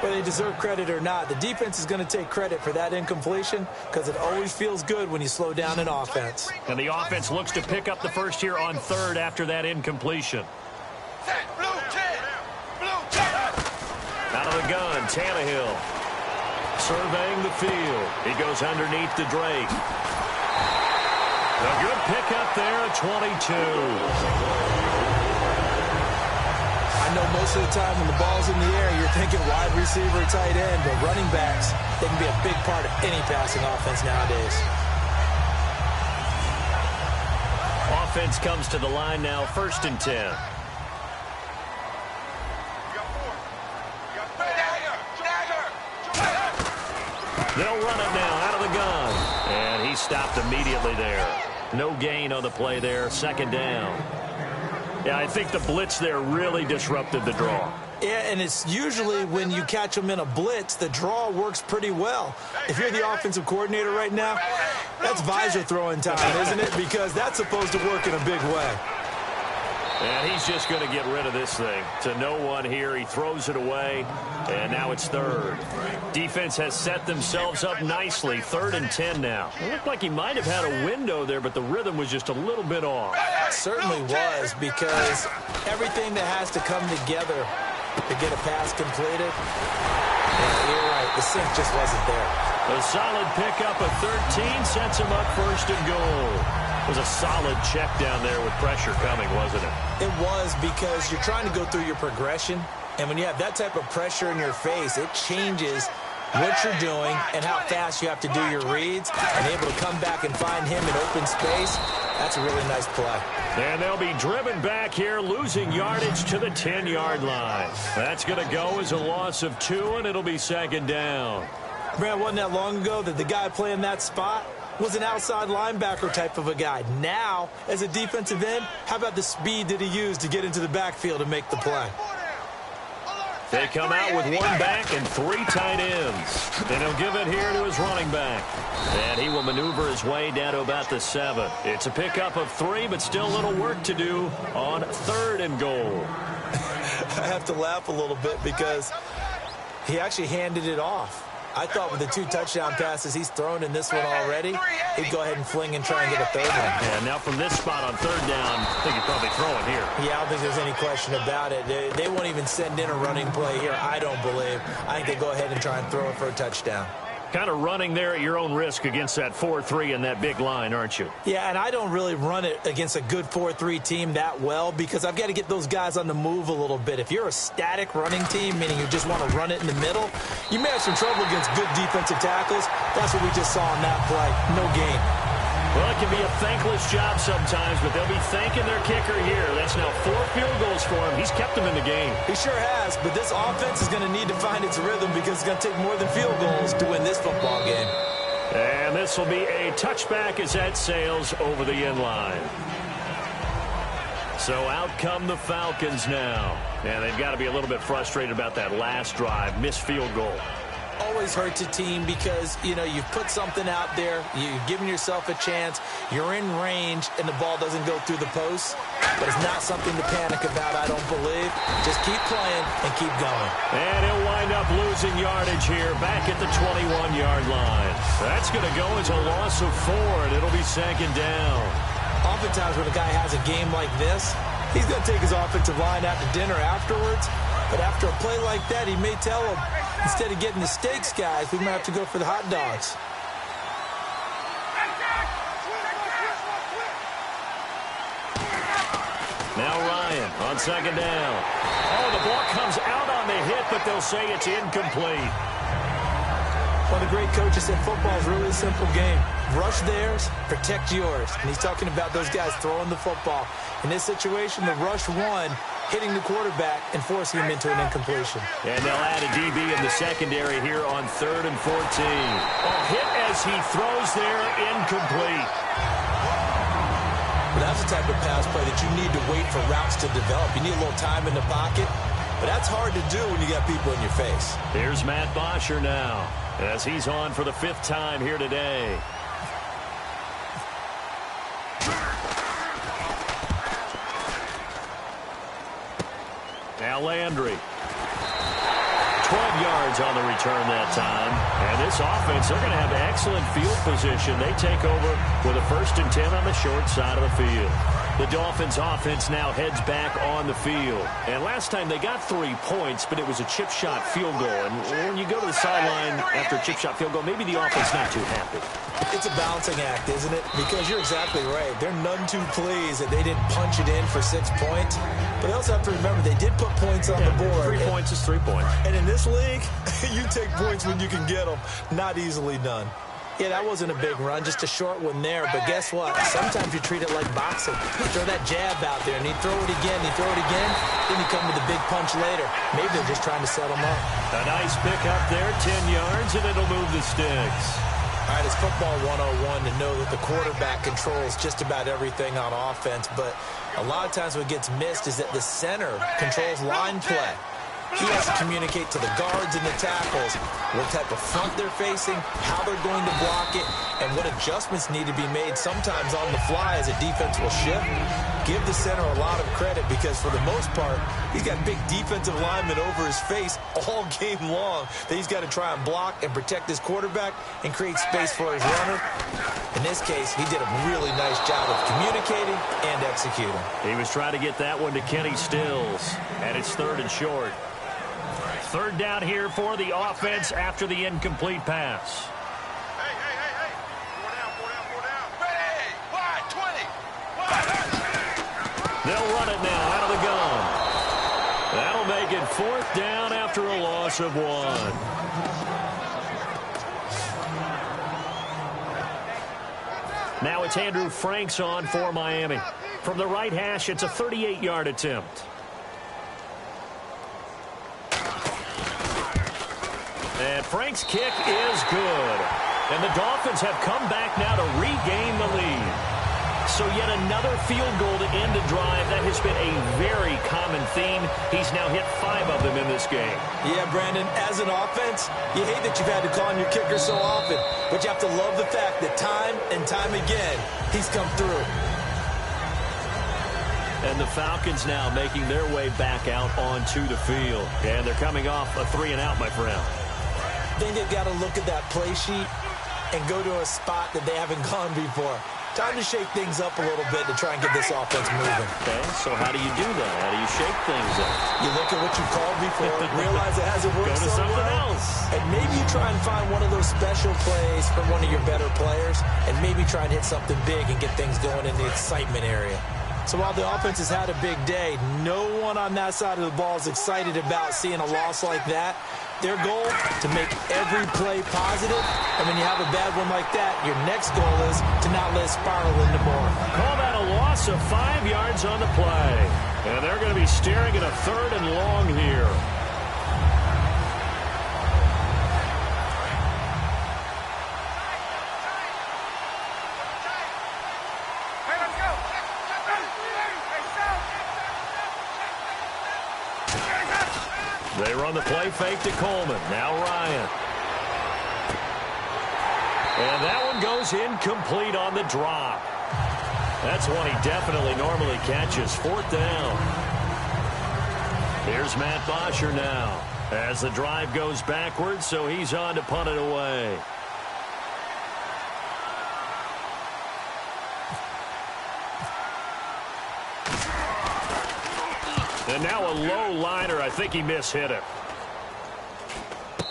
Whether they deserve credit or not, the defense is going to take credit for that incompletion because it always feels good when you slow down an offense. And the offense looks to pick up the first here on third after that incompletion. Out of the gun, Tannehill. Surveying the field. He goes underneath to Drake. A good pickup there at 22. I know most of the time when the ball's in the air, you're thinking wide receiver, tight end, but running backs, they can be a big part of any passing offense nowadays. Offense comes to the line now, 1st and 10. They'll run it now out of the gun. And he stopped immediately there. No gain on the play there. Second down. Yeah, I think the blitz there really disrupted the draw. Yeah, and it's usually when you catch them in a blitz, the draw works pretty well. If you're the offensive coordinator right now, that's visor throwing time, isn't it? Because that's supposed to work in a big way. And he's just going to get rid of this thing. To no one here. He throws it away. And now it's third. Defense has set themselves up nicely. 3rd and 10 now. It looked like he might have had a window there, but the rhythm was just a little bit off. It certainly was, because everything that has to come together to get a pass completed, yeah, you're right, the sync just wasn't there. A solid pickup of 13 sets him up 1st and goal. It was a solid check down there with pressure coming, wasn't it? It was, because you're trying to go through your progression, and when you have that type of pressure in your face, it changes what you're doing and how fast you have to do your reads, and able to come back and find him in open space. That's a really nice play. And they'll be driven back here, losing yardage to the 10-yard line. That's going to go as a loss of 2, and it'll be second down. Man, wasn't that long ago that the guy playing that spot was an outside linebacker type of a guy. Now, as a defensive end, how about the speed that he used to get into the backfield and make the play? They come out with 1 back and 3 tight ends. And he'll give it here to his running back. And he will maneuver his way down to about the 7. It's a pickup of 3, but still a little work to do on 3rd and goal. I have to laugh a little bit because he actually handed it off. I thought with the 2 touchdown passes he's thrown in this one already, he'd go ahead and fling and try and get a 3rd one. Yeah, now from this spot on 3rd down, I think he'd probably throw it here. Yeah, I don't think there's any question about it. They won't even send in a running play here, I don't believe. I think they go ahead and try and throw it for a touchdown. Kind of running there at your own risk against that 4-3 and that big line, aren't you? Yeah, and I don't really run it against a good 4-3 team that well because I've got to get those guys on the move a little bit. If you're a static running team, meaning you just want to run it in the middle, you may have some trouble against good defensive tackles. That's what we just saw on that play. No gain. Well, it can be a thankless job sometimes, but they'll be thanking their kicker here. That's now 4 field goals for him. He's kept them in the game. He sure has, but this offense is going to need to find its rhythm because it's going to take more than field goals to win this football game. And this will be a touchback as that sails over the end line. So out come the Falcons now. And they've got to be a little bit frustrated about that last drive, missed field goal. Always hurts a team because, you know, you've put something out there, you've given yourself a chance, you're in range, and the ball doesn't go through the post. But it's not something to panic about, I don't believe. Just keep playing and keep going. And he'll wind up losing yardage here back at the 21-yard line. That's going to go as a loss of 4, and it'll be second down. Oftentimes when a guy has a game like this, he's going to take his offensive line out to dinner afterwards. But after a play like that, he may tell him, instead of getting the steaks, guys, we might have to go for the hot dogs. Now Ryan on second down. Oh, the ball comes out on the hit, but they'll say it's incomplete. One of the great coaches said football is really a simple game. Rush theirs, protect yours. And he's talking about those guys throwing the football. In this situation, the rush one, hitting the quarterback and forcing him into an incompletion. And they'll add a DB in the secondary here on 3rd and 14. Oh, hit as he throws there, incomplete. But that's the type of pass play that you need to wait for routes to develop. You need a little time in the pocket, but that's hard to do when you got people in your face. Here's Matt Bosher now, as he's on for the 5th time here today. Now Landry. 12 yards on the return that time. And this offense, they're going to have excellent field position. They take over with a 1st and 10 on the short side of the field. The Dolphins offense now heads back on the field. And last time they got 3 points, but it was a chip shot field goal. And when you go to the sideline after a chip shot field goal, maybe the offense not too happy. It's a balancing act, isn't it? Because you're exactly right. They're none too pleased that they didn't punch it in for 6 points. But they also have to remember they did put points on the board. 3 points is 3 points. And in this league, you take points when you can get them. Not easily done. Yeah, that wasn't a big run, just a short one there. But guess what? Sometimes you treat it like boxing. You throw that jab out there, and you throw it again, you throw it again, then you come with a big punch later. Maybe they're just trying to set them up. A nice pick up there, 10 yards, and it'll move the sticks. All right, it's football 101 to know that the quarterback controls just about everything on offense. But a lot of times what gets missed is that the center controls line play. He has to communicate to the guards and the tackles what type of front they're facing, how they're going to block it, and what adjustments need to be made sometimes on the fly as a defense will shift. Give the center a lot of credit because for the most part, he's got big defensive linemen over his face all game long that he's got to try and block and protect his quarterback and create space for his runner. In this case, he did a really nice job of communicating and executing. He was trying to get that one to Kenny Stills, and it's 3rd and short. 3rd down here for the offense after the incomplete pass. Hey. 4 down. Ready. Wide, 20. Wide. They'll run it now out of the gun. That'll make it 4th down after a loss of 1. Now it's Andrew Franks on for Miami. From the right hash, it's a 38-yard attempt. And Frank's kick is good. And the Dolphins have come back now to regain the lead. So yet another field goal to end a drive. That has been a very common theme. He's now hit 5 of them in this game. Yeah, Brandon, as an offense, you hate that you've had to call on your kicker so often. But you have to love the fact that time and time again, he's come through. And the Falcons now making their way back out onto the field. And they're coming off a 3-and-out, my friend. I think they've got to look at that play sheet and go to a spot that they haven't gone before. Time to shake things up a little bit to try and get this offense moving. Okay, so how do you do that? How do you shake things up? You look at what you called before, realize it hasn't worked so well. Go to something else. And maybe you try and find one of those special plays from one of your better players, and maybe try and hit something big and get things going in the excitement area. So while the offense has had a big day, no one on that side of the ball is excited about seeing a loss like that. Their goal, to make every play positive. And when you have a bad one like that, your next goal is to not let it spiral into more. Call that a loss of 5 yards on the play. And they're going to be staring at a 3rd and long here. They run the play fake to Coleman. Now Ryan. And that one goes incomplete on the drop. That's one he definitely normally catches. 4th down. Here's Matt Bosher now as the drive goes backwards, so he's on to punt it away. And now a low liner. I think he mishit it.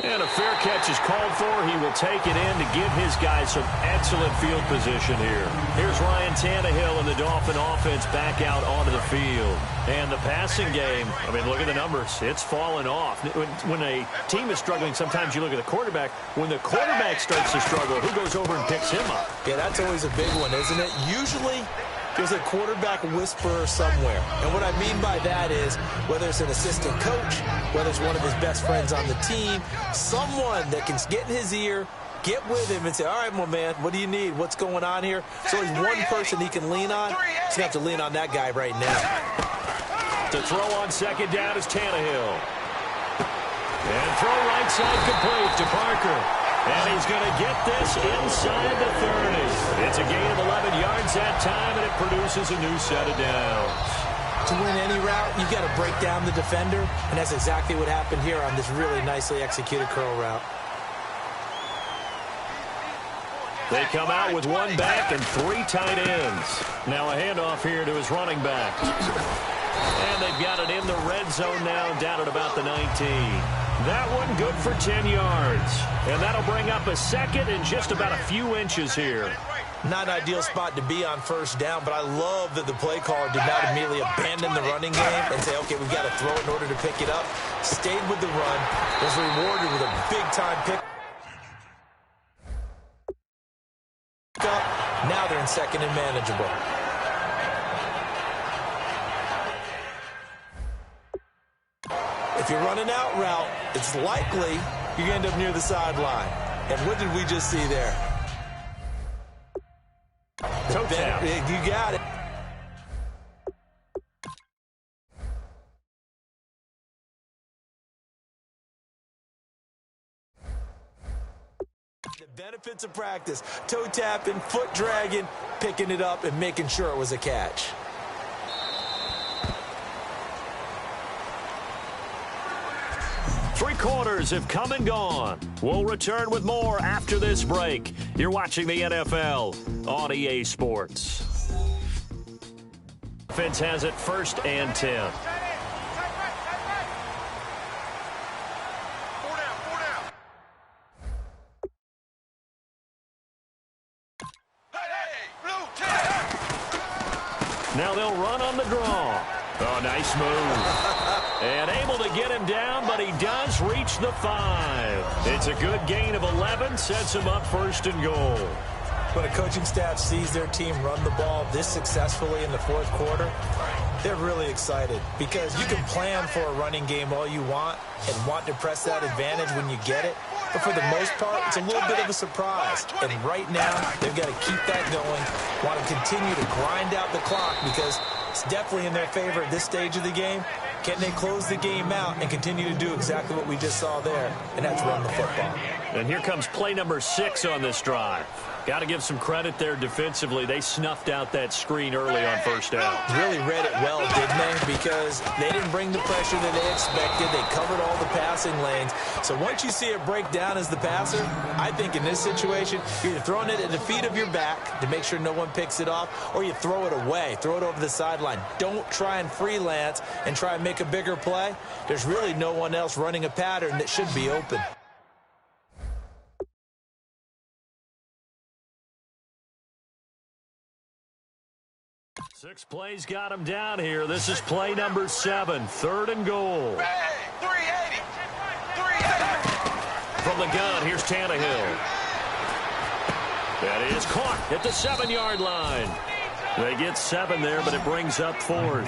And a fair catch is called for. He will take it in to give his guys some excellent field position here. Here's Ryan Tannehill and the Dolphin offense back out onto the field. And the passing game, I mean, look at the numbers. It's fallen off. When a team is struggling, sometimes you look at the quarterback. When the quarterback starts to struggle, who goes over and picks him up? Yeah, that's always a big one, isn't it? Usually there's a quarterback whisperer somewhere. And what I mean by that is, whether it's an assistant coach, whether it's one of his best friends on the team, someone that can get in his ear, get with him and say, all right, my man, what do you need? What's going on here? So he's one person he can lean on. He's going to have to lean on that guy right now. To throw on 2nd down is Tannehill. And throw right side complete to Parker. And he's going to get this inside the 30. It's a gain of 11 yards that time, and it produces a new set of downs. To win any route, you've got to break down the defender, and that's exactly what happened here on this really nicely executed curl route. They come out with 1 back and 3 tight ends. Now a handoff here to his running back. And they've got it in the red zone now, down at about the 19. That one good for 10 yards. And that'll bring up a 2nd and just about a few inches here. Not an ideal spot to be on 1st down, but I love that the play caller did not immediately abandon the running game and say, okay, we've got to throw it in order to pick it up. Stayed with the run, was rewarded with a big-time pick up. Now they're in 2nd and manageable. If you're running out route, it's likely you're going to end up near the sideline. And what did we just see there? Toe tap. You got it. The benefits of practice. Toe tapping, foot dragging, picking it up, and making sure it was a catch. Three quarters have come and gone. We'll return with more after this break. You're watching the NFL on EA Sports. Offense has it 1st and 10. Now they'll run on the draw. Oh, nice move. And able to get him down, but he does reach the 5. It's a good gain of 11, sets him up 1st and goal. When a coaching staff sees their team run the ball this successfully in the 4th quarter, they're really excited because you can plan for a running game all you want and want to press that advantage when you get it. But for the most part, it's a little bit of a surprise. And right now, they've got to keep that going, want to continue to grind out the clock because it's definitely in their favor at this stage of the game. Can they close the game out and continue to do exactly what we just saw there, and that's run the football. And here comes play number 6 on this drive. Got to give some credit there defensively. They snuffed out that screen early on 1st down. Really read it well, didn't they? Because they didn't bring the pressure that they expected. They covered all the passing lanes. So once you see it break down as the passer, I think in this situation, you're either throwing it at the feet of your back to make sure no one picks it off, or you throw it away, throw it over the sideline. Don't try and freelance and try and make a bigger play. There's really no one else running a pattern that should be open. 6 plays got him down here. This is play number 7, 3rd and goal. Bang! 380! 380! From the gun, here's Tannehill. That is caught at the 7-yard line. They get 7 there, but it brings up 4th.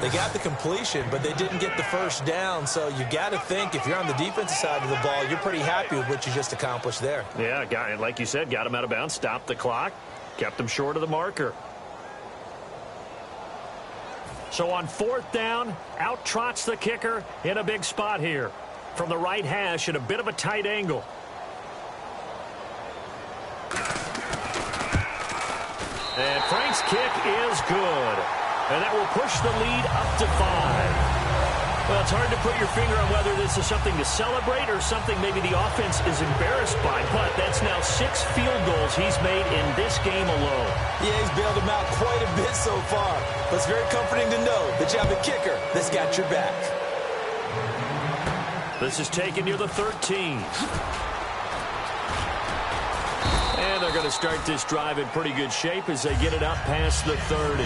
They got the completion, but they didn't get the first down. So you got to think if you're on the defensive side of the ball, you're pretty happy with what you just accomplished there. Yeah, like you said, got him out of bounds, stopped the clock, kept him short of the marker. So on 4th down, out trots the kicker in a big spot here. From the right hash at a bit of a tight angle. And Frank's kick is good. And that will push the lead up to 5. Well, it's hard to put your finger on whether this is something to celebrate or something maybe the offense is embarrassed by. But that's now 6 field goals he's made in this game alone. Yeah, he's bailed them out quite a bit so far. But it's very comforting to know that you have a kicker that's got your back. This is taken near the 13. And they're going to start this drive in pretty good shape as they get it up past the 30.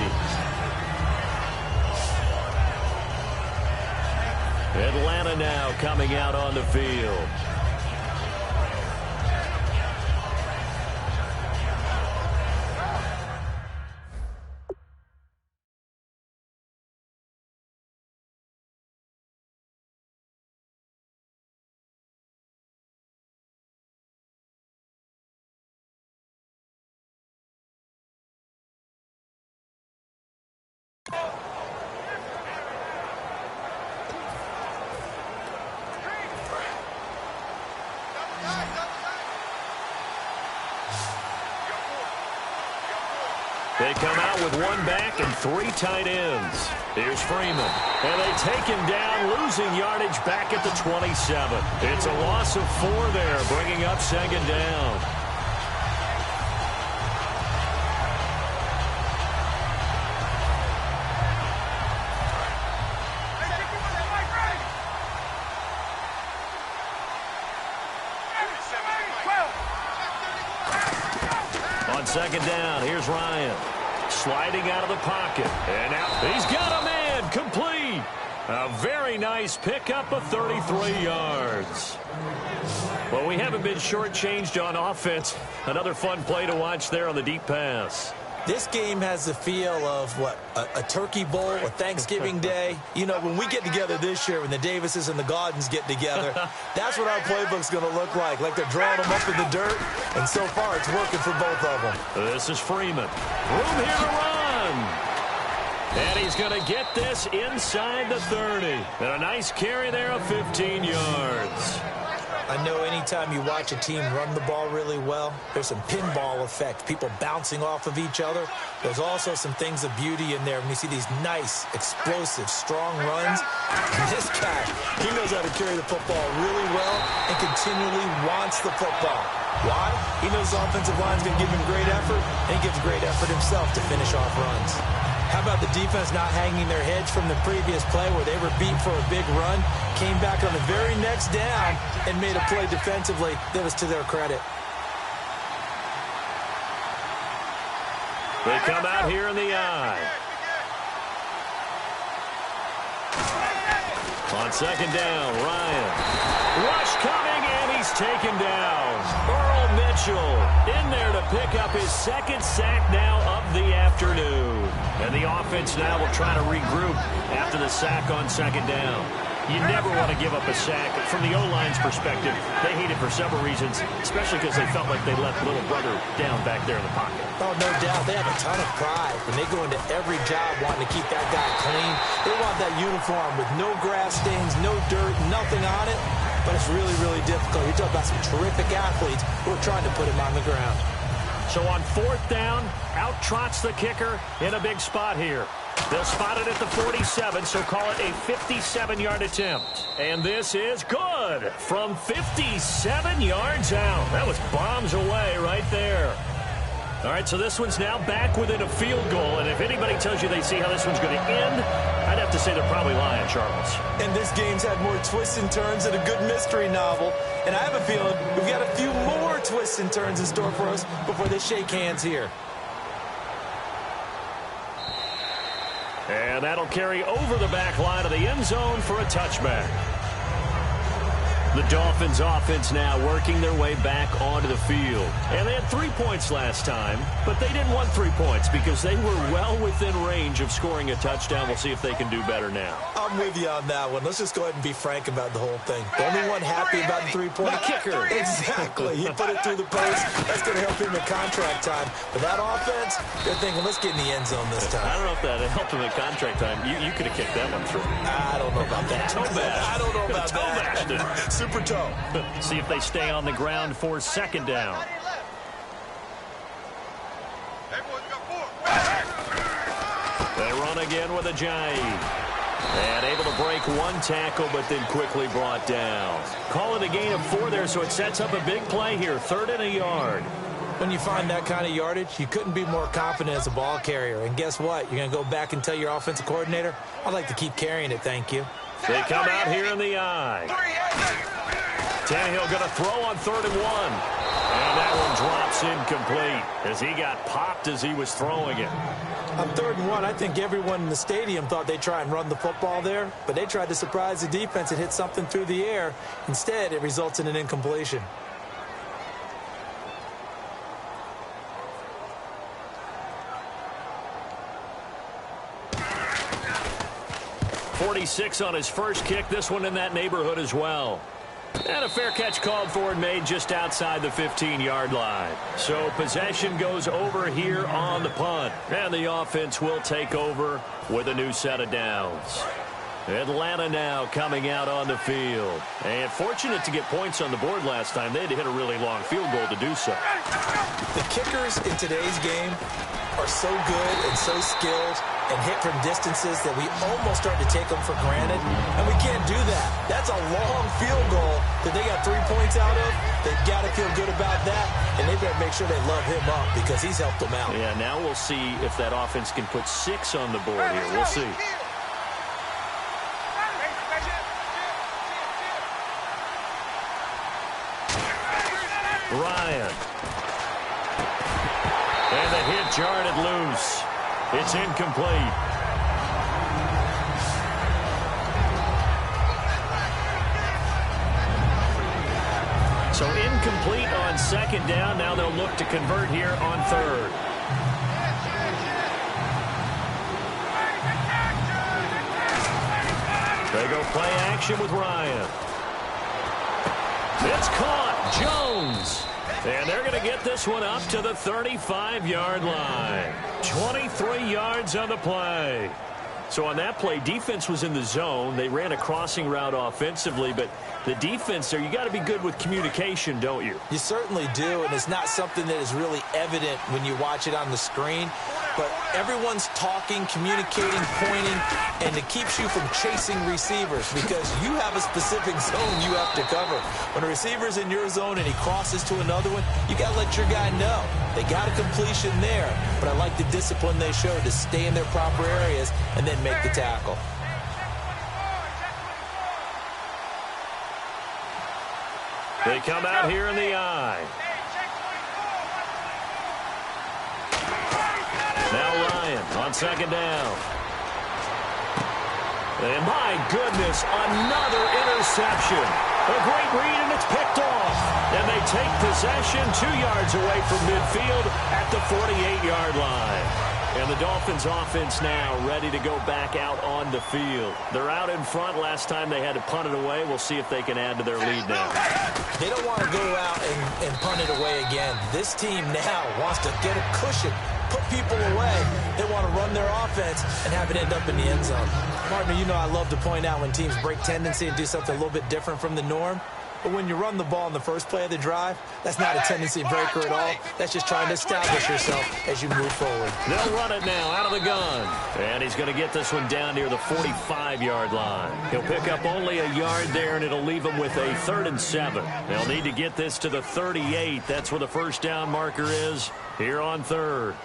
Atlanta now coming out on the field. They come out with 1 back and 3 tight ends. Here's Freeman. And they take him down, losing yardage back at the 27. It's a loss of 4 there, bringing up 2nd down. On 2nd down, here's Ryan. Sliding out of the pocket. And now he's got a man complete. A very nice pickup of 33 yards. Well, we haven't been shortchanged on offense. Another fun play to watch there on the deep pass. This game has the feel of, what, a turkey bowl, a Thanksgiving day. You know, when we get together this year, when the Davises and the Gaudens get together, that's what our playbook's going to look like. Like they're drawing them up in the dirt, and so far it's working for both of them. This is Freeman. Room here to run. And he's going to get this inside the 30. And a nice carry there of 15 yards. I know anytime you watch a team run the ball really well, there's some pinball effect, people bouncing off of each other. There's also some things of beauty in there when you see these nice, explosive, strong runs. And this guy, he knows how to carry the football really well and continually wants the football. Why? He knows the offensive line's going to give him great effort, and he gives great effort himself to finish off runs. How about the defense not hanging their heads from the previous play where they were beat for a big run, came back on the very next down, and made a play defensively that was to their credit. They come out here in the eye. On 2nd down, Ryan. Rush coming, and he's taken down. Earl Mitchell in there to pick up his 2nd sack now of the afternoon. And the offense now will try to regroup after the sack on 2nd down. You never want to give up a sack. From the O-line's perspective, they hate it for several reasons, especially because they felt like they left little brother down back there in the pocket. Oh, no doubt. They have a ton of pride when they go into every job wanting to keep that guy clean. They want that uniform with no grass stains, no dirt, nothing on it. But it's really, really difficult. You're talking about some terrific athletes who are trying to put him on the ground. So on 4th down, out trots the kicker in a big spot here. They'll spot it at the 47, so call it a 57-yard attempt. And this is good from 57 yards out. That was bombs away right there. All right, so this one's now back within a field goal, and if anybody tells you they see how this one's going to end, I'd have to say they're probably lying, Charles. And this game's had more twists and turns than a good mystery novel, and I have a feeling we've got a few more twists and turns in store for us before they shake hands here. And that'll carry over the back line of the end zone for a touchback. The Dolphins offense now working their way back onto the field. And they had 3 points last time, but they didn't want 3 points because they were well within range of scoring a touchdown. We'll see if they can do better now. I'm with you on that one. Let's just go ahead and be frank about the whole thing. The only one happy about the 3-point kicker. Exactly. He put it through the post. That's going to help him in contract time. But that offense, they're thinking, let's get in the end zone this time. I don't know if that helped him in contract time. You could have kicked that one through. I don't know about that. I don't know about that. Super toe. See if they stay on the ground for second down. They run again with a J. And able to break one tackle, but then quickly brought down. Call it a gain of 4 there, so it sets up a big play here. 3rd and a yard. When you find that kind of yardage, you couldn't be more confident as a ball carrier. And guess what? You're going to go back and tell your offensive coordinator, I'd like to keep carrying it, thank you. They come out here in the I. Tannehill going to throw on 3rd and 1. And that one drops incomplete as he got popped as he was throwing it. On 3rd and 1, I think everyone in the stadium thought they'd try and run the football there, but they tried to surprise the defense and hit something through the air. Instead, it results in an incompletion. .46 on his first kick. This one in that neighborhood as well. And a fair catch called for and made just outside the 15-yard line. So possession goes over here on the punt. And the offense will take over with a new set of downs. Atlanta now coming out on the field. And fortunate to get points on the board last time. They had to hit a really long field goal to do so. The kickers in today's game are so good and so skilled and hit from distances that we almost start to take them for granted, and we can't do that. That's a long field goal that they got 3 points out of. They've got to feel good about that, and they better make sure they love him up because he's helped them out. Yeah, now we'll see if that offense can put 6 on the board here. We'll see. Ryan. And the hit jarred it loose. It's incomplete. So incomplete on 2nd down. Now they'll look to convert here on 3rd. They go play action with Ryan. It's caught. Jones. And they're going to get this one up to the 35-yard line. 23 yards on the play. So on that play, defense was in the zone. They ran a crossing route offensively, but the defense there, you got to be good with communication, don't you? You certainly do, and it's not something that is really evident when you watch it on the screen. But everyone's talking, communicating, pointing, and it keeps you from chasing receivers because you have a specific zone you have to cover. When a receiver's in your zone and he crosses to another one, you got to let your guy know. They got a completion there, but I like the discipline they showed to stay in their proper areas and then make the tackle. They come out here in the I. Now Ryan on 2nd down. And my goodness, another interception. A great read, and it's picked off. And they take possession 2 yards away from midfield at the 48-yard line. And the Dolphins offense now ready to go back out on the field. They're out in front. Last time they had to punt it away. We'll see if they can add to their lead now. They don't want to go out and punt it away again. This team now wants to get a cushion, put people away. They want to run their offense and have it end up in the end zone. Partner, you know I love to point out when teams break tendency and do something a little bit different from the norm. But when you run the ball in the first play of the drive, that's not a tendency breaker at all. That's just trying to establish yourself as you move forward. They'll run it now out of the gun. And he's going to get this one down near the 45-yard line. He'll pick up only a yard there, and it'll leave him with a 3rd and 7. They'll need to get this to the 38. That's where the first down marker is here on 3rd.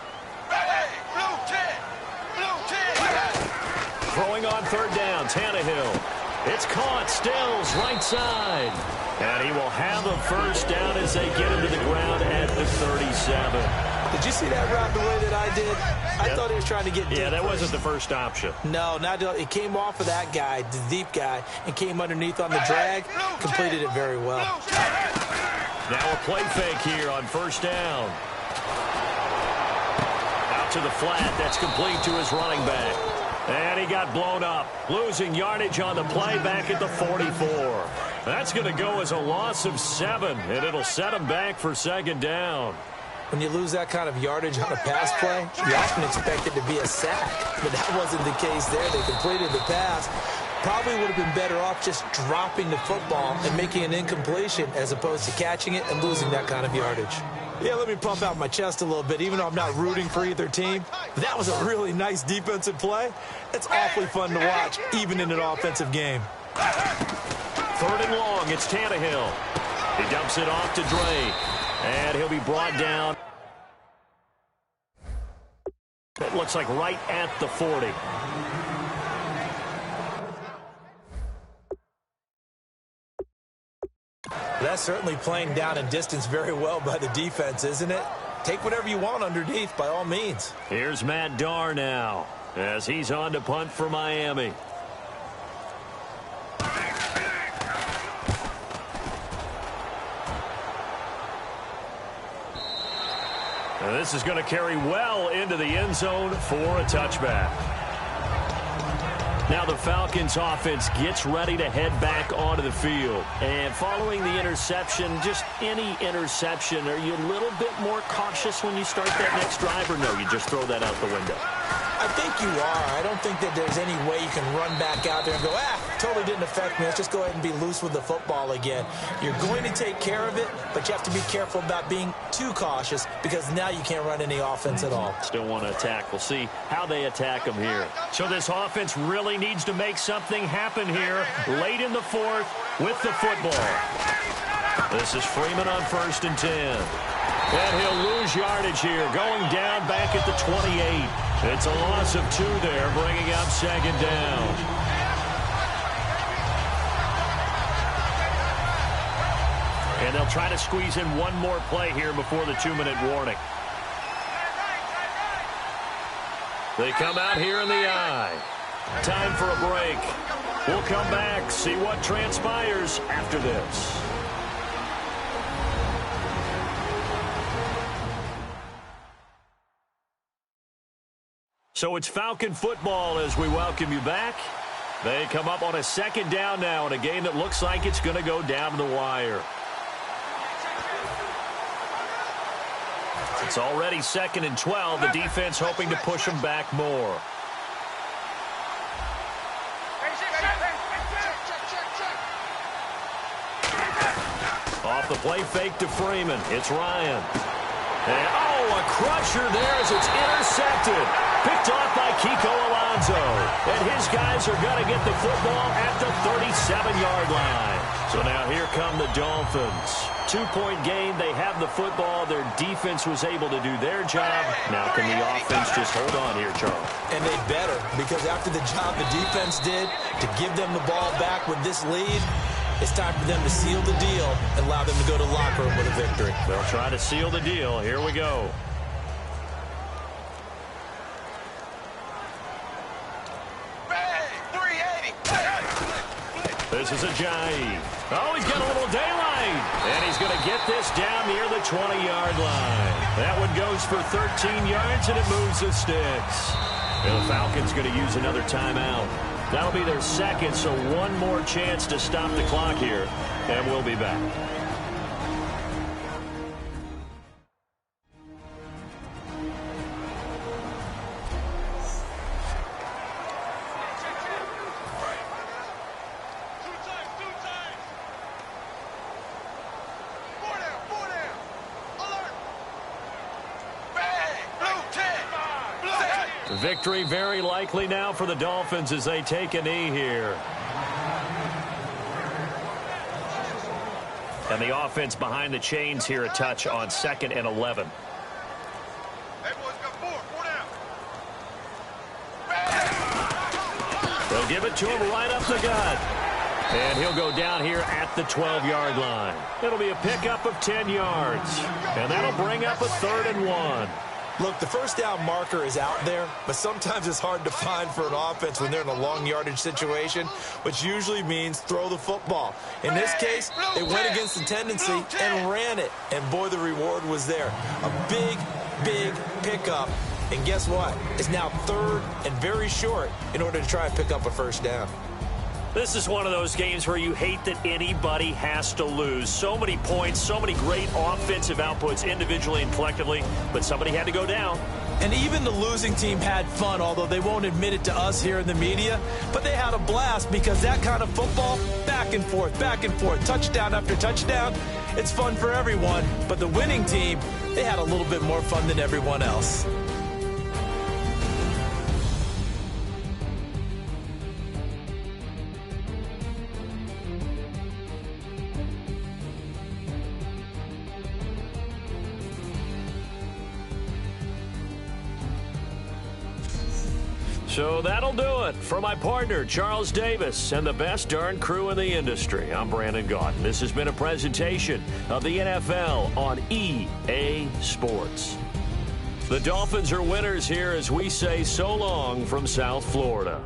Throwing on 3rd down, Tannehill. It's caught, Stills, right side. And he will have a first down as they get him to the ground at the 37. Did you see that route the way that I did? I thought he was trying to get deep. Yeah, that first. wasn't the first option. No, it came off of that guy, the deep guy, and came underneath on the drag. Completed it very well. Now a play fake here on first down. Out to the flat. That's complete to his running back. And he got blown up. Losing yardage on the play back at the 44. That's going to go as a loss of 7, and it'll set him back for second down. When you lose that kind of yardage on a pass play, you often expect it to be a sack. But that wasn't the case there. They completed the pass. Probably would have been better off just dropping the football and making an incompletion as opposed to catching it and losing that kind of yardage. Yeah, let me pump out my chest a little bit, even though I'm not rooting for either team. That was a really nice defensive play. It's awfully fun to watch, even in an offensive game. 3rd and long, it's Tannehill. He dumps it off to Drake, and he'll be brought down. It looks like right at the 40. That's certainly playing down and distance very well by the defense, isn't it? Take whatever you want underneath, by all means. Here's Matt Darr now, as he's on to punt for Miami. And this is going to carry well into the end zone for a touchback. Now the Falcons offense gets ready to head back onto the field. And following the interception, just any interception, are you a little bit more cautious when you start that next drive, or no, you just throw that out the window? I think you are. I don't think that there's any way you can run back out there and go, totally didn't affect me. Let's just go ahead and be loose with the football again. You're going to take care of it, but you have to be careful about being too cautious because now you can't run any offense at all. Still want to attack. We'll see how they attack them here. So this offense really needs to make something happen here late in the 4th with the football. This is Freeman on 1st and 10. And he'll lose yardage here, going down back at the 28. It's a loss of 2 there, bringing up second down. And they'll try to squeeze in one more play here before the 2-minute warning. They come out here in the eye. Time for a break. We'll come back, see what transpires after this. So it's Falcon football as we welcome you back. They come up on a second down now in a game that looks like it's going to go down to the wire. It's already 2nd and 12. The defense hoping to push them back more. Off the play fake to Freeman. It's Ryan. And, a crusher there as it's intercepted. Picked off by Kiko Alonso. And his guys are going to get the football at the 37-yard line. So now here come the Dolphins. 2-point game. They have the football. Their defense was able to do their job. Now can the offense just hold on here, Charles? And they better, because after the job the defense did to give them the ball back with this lead, it's time for them to seal the deal and allow them to go to the locker room with a victory. They'll try to seal the deal. Here we go. This is Ajayi. Oh, he's got a little daylight. And he's going to get this down near the 20-yard line. That one goes for 13 yards, and it moves the sticks. And the Falcons going to use another timeout. That'll be their second, so one more chance to stop the clock here, and we'll be back. Victory very likely now for the Dolphins as they take a knee here. And the offense behind the chains here a touch on 2nd and 11. They'll give it to him right up the gut. And he'll go down here at the 12-yard line. It'll be a pickup of 10 yards. And that'll bring up a 3rd and 1. Look, the first down marker is out there, but sometimes it's hard to find for an offense when they're in a long yardage situation, which usually means throw the football. In this case, they went against the tendency and ran it. And boy, the reward was there. A big, big pickup. And guess what? It's now third and very short in order to try and pick up a first down. This is one of those games where you hate that anybody has to lose. So many points, so many great offensive outputs individually and collectively, but somebody had to go down. And even the losing team had fun, although they won't admit it to us here in the media. But they had a blast because that kind of football, back and forth, touchdown after touchdown, it's fun for everyone. But the winning team, they had a little bit more fun than everyone else. So that'll do it. For my partner, Charles Davis, and the best darn crew in the industry, I'm Brandon Gaudin. This has been a presentation of the NFL on EA Sports. The Dolphins are winners here as we say so long from South Florida.